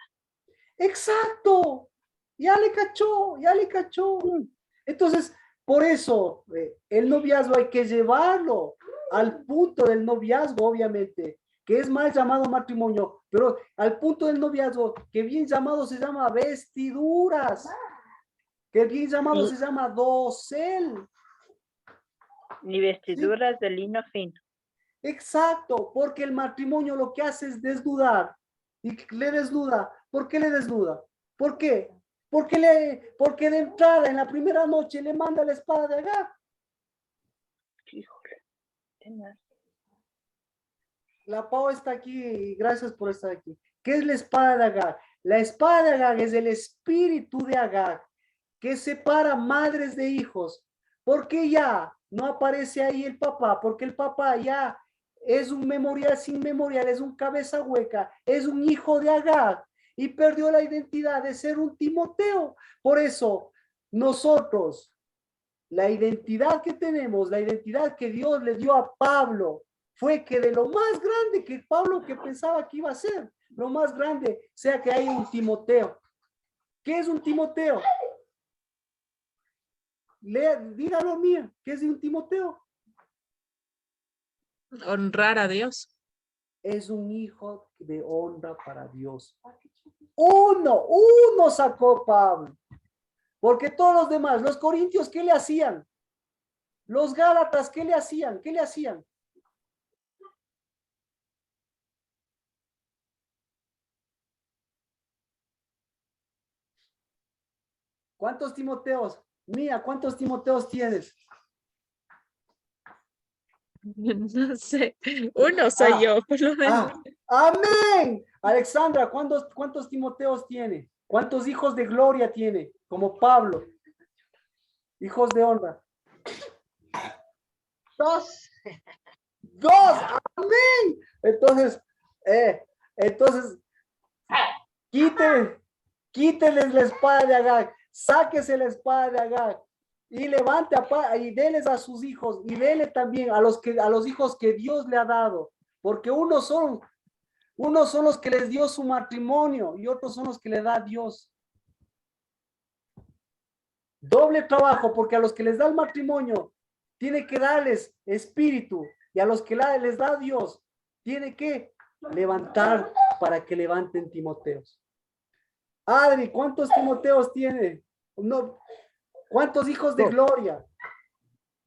A: Exacto. Ya le cachó. Entonces, por eso, el noviazgo hay que llevarlo al punto del noviazgo, obviamente, que es mal llamado matrimonio, pero al punto del noviazgo, que bien llamado se llama vestiduras, que bien llamado se llama dosel.
F: Ni vestiduras de lino fino.
A: Exacto, porque el matrimonio lo que hace es desnudar. Y le desnuda. ¿Por qué le desnuda? ¿Por qué? Porque de entrada, en la primera noche, le manda la espada de Agar.
F: Híjole.
A: La Pau está aquí, gracias por estar aquí. ¿Qué es la espada de Agar? La espada de Agar es el espíritu de Agar, que separa madres de hijos. Porque ya no aparece ahí el papá, porque el papá ya es un memorial sin memorial, es un cabeza hueca, es un hijo de Agar y perdió la identidad de ser un Timoteo. Por eso, nosotros, la identidad que tenemos, la identidad que Dios le dio a Pablo, fue que de lo más grande que Pablo que pensaba que iba a ser, lo más grande sea que hay un Timoteo. ¿Qué es un Timoteo? Dígalo, Mía, ¿qué es un Timoteo?
B: Honrar a Dios.
A: Es un hijo de honra para Dios. Uno sacó Pablo. Porque todos los demás, los corintios, ¿qué le hacían? Los gálatas, ¿qué le hacían? ¿Qué le hacían? ¿Cuántos Timoteos? Mía, ¿cuántos Timoteos tienes?
B: No sé. Uno soy yo, por lo menos.
A: Amén. Alexandra, ¿cuántos Timoteos tiene? ¿Cuántos hijos de gloria tiene? Como Pablo. Hijos de honra.
D: 2.
A: Amén. Entonces, quite Quítenles la espada de Agag, sáquese la espada de Agag y levante y déles a sus hijos y dele también a los hijos que Dios le ha dado, porque unos son los que les dio su matrimonio y otros son los que le da Dios. Doble trabajo, porque a los que les da el matrimonio tiene que darles espíritu y a los que les da Dios tiene que levantar para que levanten Timoteos. Adri, ¿cuántos Timoteos tiene? No, ¿cuántos hijos de gloria?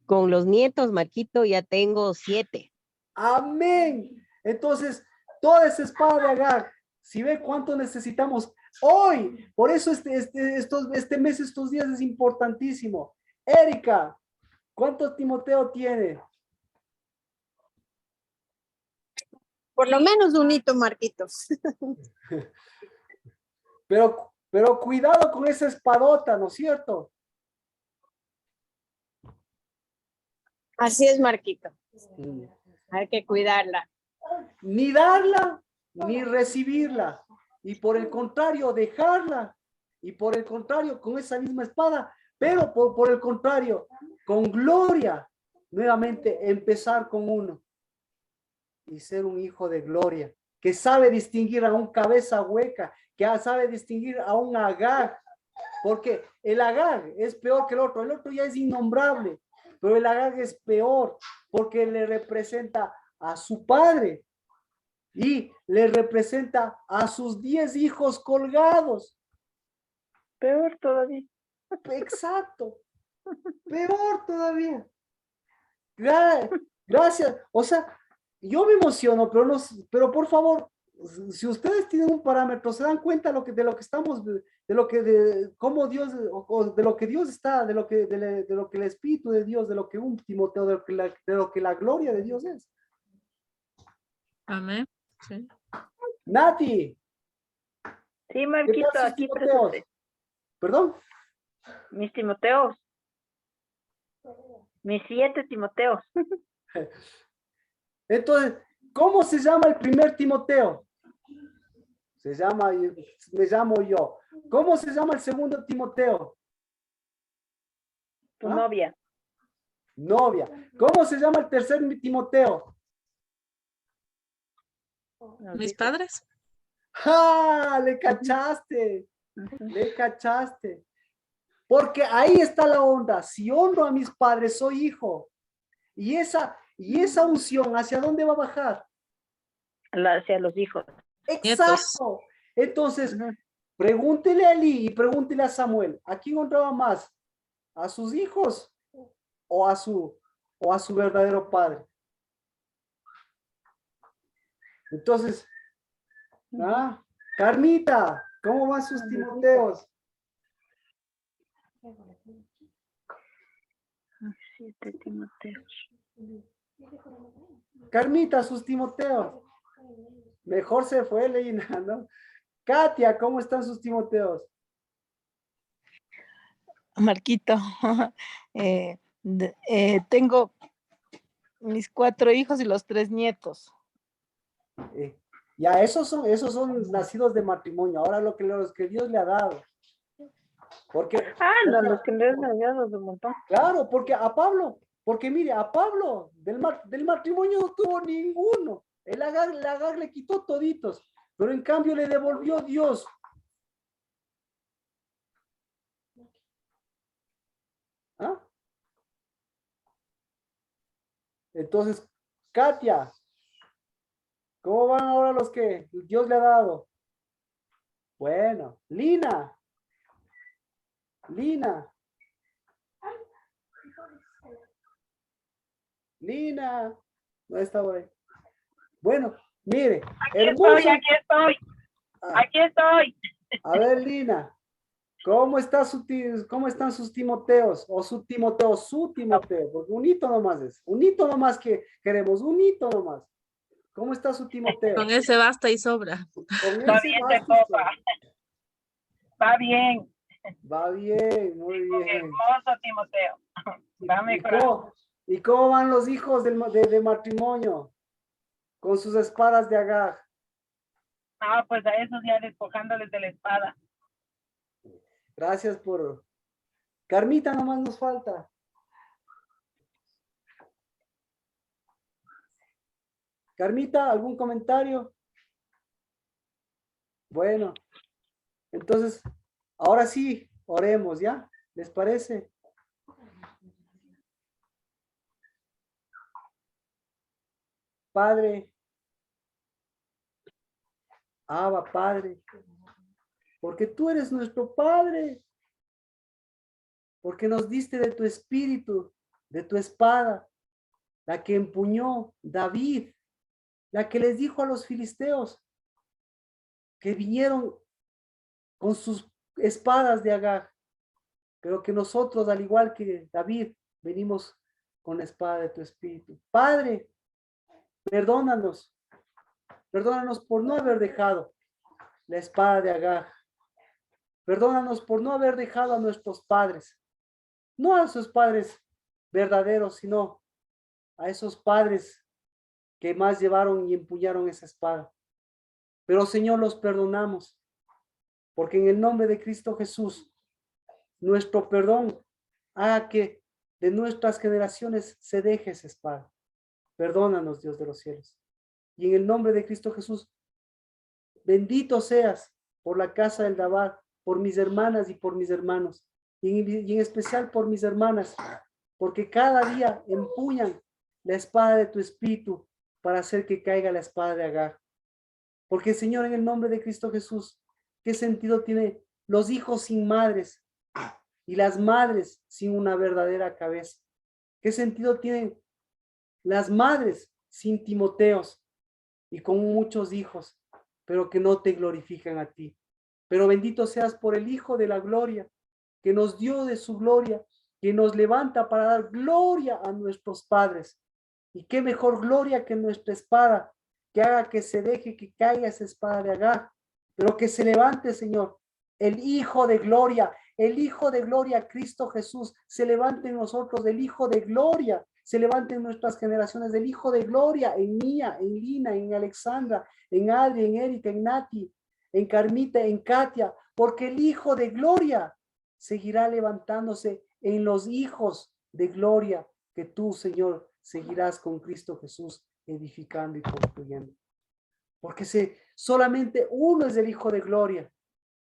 E: Con los nietos, Marquito, ya tengo 7.
A: Amén. Entonces, toda esa espada de Agag, si ve cuánto necesitamos hoy, por eso este mes, estos días es importantísimo. Erika, ¿cuántos Timoteo tiene?
G: Por lo menos un hito, Marquitos.
A: Pero cuidado con esa espadota, ¿no es cierto?
G: Así es, Marquito. Hay que cuidarla.
A: Ni darla, ni recibirla. Y por el contrario, dejarla. Y por el contrario, con esa misma espada, pero por el contrario, con gloria, nuevamente empezar con uno. Y ser un hijo de gloria, que sabe distinguir a un cabeza hueca, que sabe distinguir a un Agag, porque el Agag es peor que el otro ya es innombrable, pero el Agag es peor, porque le representa a su padre, y le representa a sus 10 hijos colgados.
F: Peor todavía.
A: Exacto, peor todavía. Gracias, o sea, yo me emociono, pero por favor, si ustedes tienen un parámetro, se dan cuenta de lo que estamos, cómo Dios, de lo que Dios está, de lo que el Espíritu de Dios, de lo que un Timoteo, de lo que la gloria de Dios es.
B: Amén. Sí.
A: Nati,
F: Sí, Marquito,
A: ¿qué tal sus
F: aquí
A: Timoteos?
F: presente.
A: ¿Perdón?
F: Mis Timoteos. Mis 7 Timoteos.
A: Entonces, ¿cómo se llama el primer Timoteo? Me llamo yo. ¿Cómo se llama el segundo Timoteo?
F: Tu
A: ¿Ah?
F: novia.
A: Novia. ¿Cómo se llama el tercer Timoteo?
B: Mis padres.
A: ¡Ah! Le cachaste. Le cachaste. Porque ahí está la onda. Si honro a mis padres, soy hijo. Y esa unción, ¿hacia dónde va a bajar?
F: Hacia los hijos.
A: Exacto. Entonces, pregúntele a Eli y pregúntele a Samuel, ¿a quién honraba más? ¿A sus hijos o a su verdadero padre? Entonces, Carmita, ¿cómo van sus Timoteos?
F: 7 Timoteos.
A: Carmita, sus Timoteos. Mejor se fue, Leina, ¿no? Katia, ¿cómo están sus Timoteos?
H: Marquito, tengo mis 4 hijos y los 3 nietos.
A: Ya, esos son nacidos de matrimonio. Ahora los que Dios le ha dado. Porque,
F: No, los que les han dado de un montón.
A: claro, porque mire, a Pablo del matrimonio no tuvo ninguno. El Agag le quitó toditos, pero en cambio le devolvió Dios. ¿Ah? Entonces, Katia, ¿cómo van ahora los que Dios le ha dado? Bueno, Lina, no está por ahí. Bueno, mire, hermoso.
F: Aquí estoy.
A: A ver, Lina, ¿cómo están sus Timoteos? O su Timoteo, porque un hito nomás es. Un hito nomás que queremos, un hito nomás. ¿Cómo está su Timoteo?
B: Con ese basta y sobra.
A: Con
F: Va
A: ese
F: bien
A: basta
F: de
A: y
F: copa.
A: sobra.
F: Va bien.
A: Va bien, muy bien.
F: Hermoso Timoteo. Dame corazón.
A: ¿Y cómo van los hijos de matrimonio? Con sus espadas de Agag.
F: Pues a esos ya despojándoles de la espada.
A: Gracias por... Carmita nomás nos falta. Carmita, ¿algún comentario? Bueno, entonces, ahora sí, oremos, ¿ya? ¿Les parece? Padre, Abba, Padre, porque tú eres nuestro Padre, porque nos diste de tu espíritu, de tu espada, la que empuñó David, la que les dijo a los filisteos que vinieron con sus espadas de Agag, pero que nosotros, al igual que David, venimos con la espada de tu espíritu. Padre, perdónanos por no haber dejado la espada de Agag. Perdónanos por no haber dejado a nuestros padres, no a sus padres verdaderos, sino a esos padres que más llevaron y empuñaron esa espada. Pero Señor, los perdonamos, porque en el nombre de Cristo Jesús, nuestro perdón haga que de nuestras generaciones se deje esa espada. Perdónanos, Dios de los cielos. Y en el nombre de Cristo Jesús, bendito seas por la casa del Dabar, por mis hermanas y por mis hermanos, y en especial por mis hermanas, porque cada día empuñan la espada de tu espíritu para hacer que caiga la espada de Agag. Porque, Señor, en el nombre de Cristo Jesús, ¿qué sentido tiene los hijos sin madres y las madres sin una verdadera cabeza? ¿Qué sentido tienen las madres sin Timoteos y con muchos hijos, pero que no te glorifican a ti? Pero bendito seas por el Hijo de la gloria, que nos dio de su gloria, que nos levanta para dar gloria a nuestros padres. Y qué mejor gloria que nuestra espada, que haga que se deje que caiga esa espada de Agag, pero que se levante, Señor, el Hijo de gloria, Cristo Jesús, se levante en nosotros, el Hijo de gloria, se levante en nuestras generaciones, del Hijo de gloria, en Mía, en Lina, en Alexandra, en Adri, en Erika, en Nati, en Carmita, en Katia, porque el Hijo de gloria seguirá levantándose en los hijos de gloria que tú, Señor, seguirás con Cristo Jesús edificando y construyendo. Porque solamente uno es el Hijo de gloria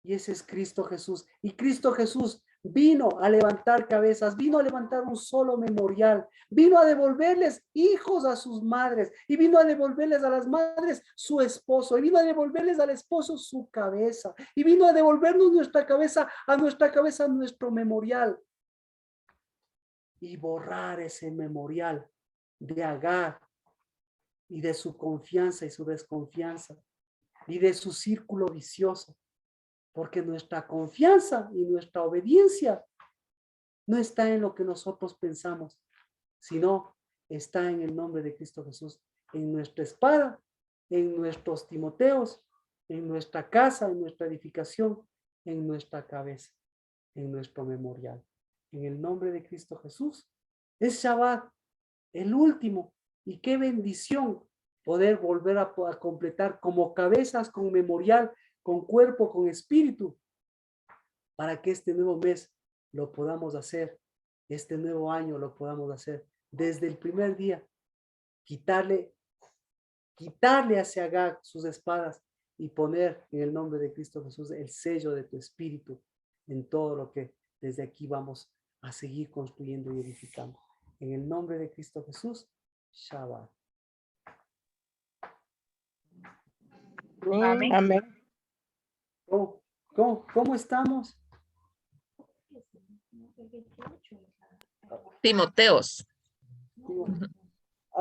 A: y ese es Cristo Jesús. Y Cristo Jesús vino a levantar cabezas, vino a levantar un solo memorial, vino a devolverles hijos a sus madres y vino a devolverles a las madres su esposo y vino a devolverles al esposo su cabeza y vino a devolvernos nuestra cabeza nuestro memorial y borrar ese memorial de Agag y de su confianza y su desconfianza y de su círculo vicioso. Porque nuestra confianza y nuestra obediencia no está en lo que nosotros pensamos, sino está en el nombre de Cristo Jesús, en nuestra espada, en nuestros Timoteos, en nuestra casa, en nuestra edificación, en nuestra cabeza, en nuestro memorial. En el nombre de Cristo Jesús. Es Shabbat, el último, y qué bendición poder volver a completar como cabezas, con memorial, con cuerpo, con espíritu, para que este nuevo mes lo podamos hacer, este nuevo año lo podamos hacer, desde el primer día, quitarle hacia Agag sus espadas y poner en el nombre de Cristo Jesús el sello de tu espíritu en todo lo que desde aquí vamos a seguir construyendo y edificando. En el nombre de Cristo Jesús, Shabbat.
E: Amén.
H: Amén.
A: ¿Cómo estamos?
B: Timoteos.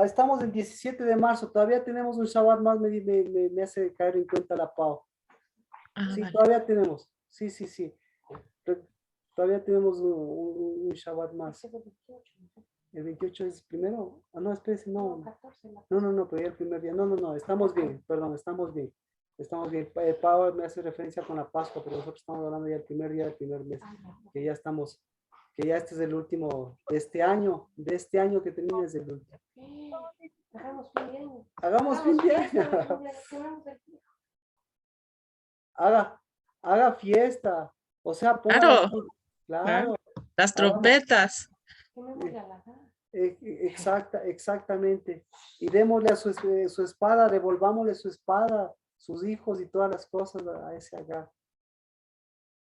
A: Estamos el 17 de marzo, todavía tenemos un Shabbat más, me hace caer en cuenta la Pau. Sí,
B: Vale.
A: todavía tenemos. Sí. Todavía tenemos un Shabbat más. El 28 es primero. No, espérese, no. No, pero ya el primer día. No, estamos bien, perdón, estamos bien. Pau me hace referencia con la Pascua, pero nosotros estamos hablando ya del primer día del primer mes. Que ya estamos, que ya este es el último de este año que termina es el último. Hagamos fin de año. Haga fiesta. O sea,
B: Claro.
A: claro,
B: Las
A: hagamos-
B: trompetas.
A: exactamente. Y démosle a su espada, devolvámosle su espada, sus hijos y todas las cosas a ese Agar.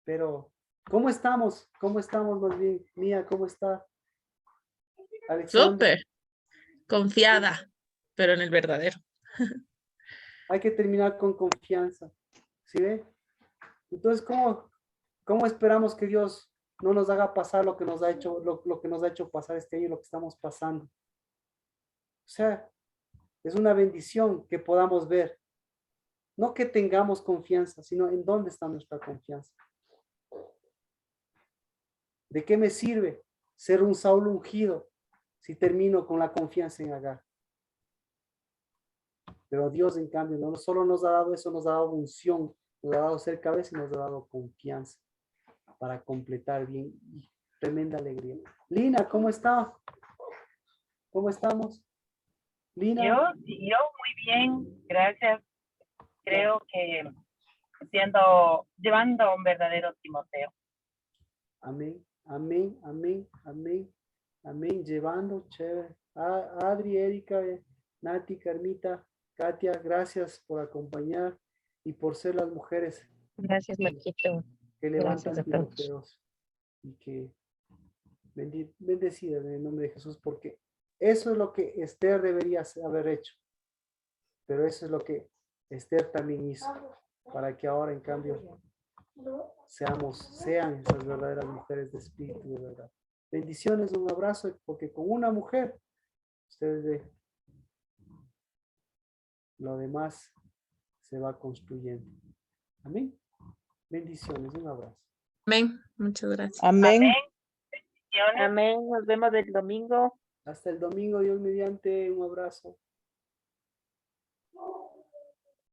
A: Pero, ¿cómo estamos? ¿Cómo estamos más bien? Mía, ¿cómo está? Alexander,
B: Súper. Confiada, pero en el verdadero.
A: hay que terminar con confianza. ¿Sí ve? Entonces, ¿cómo esperamos que Dios no nos haga pasar lo que nos ha hecho, lo que nos ha hecho pasar este año y lo que estamos pasando? O sea, es una bendición que podamos ver. No que tengamos confianza, sino en dónde está nuestra confianza. ¿De qué me sirve ser un Saúl ungido si termino con la confianza en Agar? Pero Dios, en cambio, no solo nos ha dado eso, nos ha dado unción, nos ha dado ser cabeza y nos ha dado confianza para completar bien. Y tremenda alegría. Lina, ¿cómo está? ¿Cómo estamos? Lina.
I: Yo muy bien, gracias. Creo que llevando un verdadero Timoteo.
A: Amén, amén, amén, amén, amén. Llevando, chévere. Adri, Erika, Nati, Carmita, Katia, gracias por acompañar y por ser las mujeres
E: Gracias, Marquito.
A: que levantan
E: Gracias a todos.
A: tiroteos y que bendecidas en el nombre de Jesús, porque eso es lo que Esther debería haber hecho, pero eso es lo que Esther también hizo, para que ahora en cambio sean esas verdaderas mujeres de espíritu de verdad. Bendiciones, un abrazo, porque con una mujer ustedes ven, lo demás se va construyendo. Amén. Bendiciones, un abrazo.
B: Amén. Muchas gracias.
H: Amén.
I: Bendiciones.
F: Amén. Nos vemos el domingo.
A: Hasta el domingo, Dios mediante, un abrazo.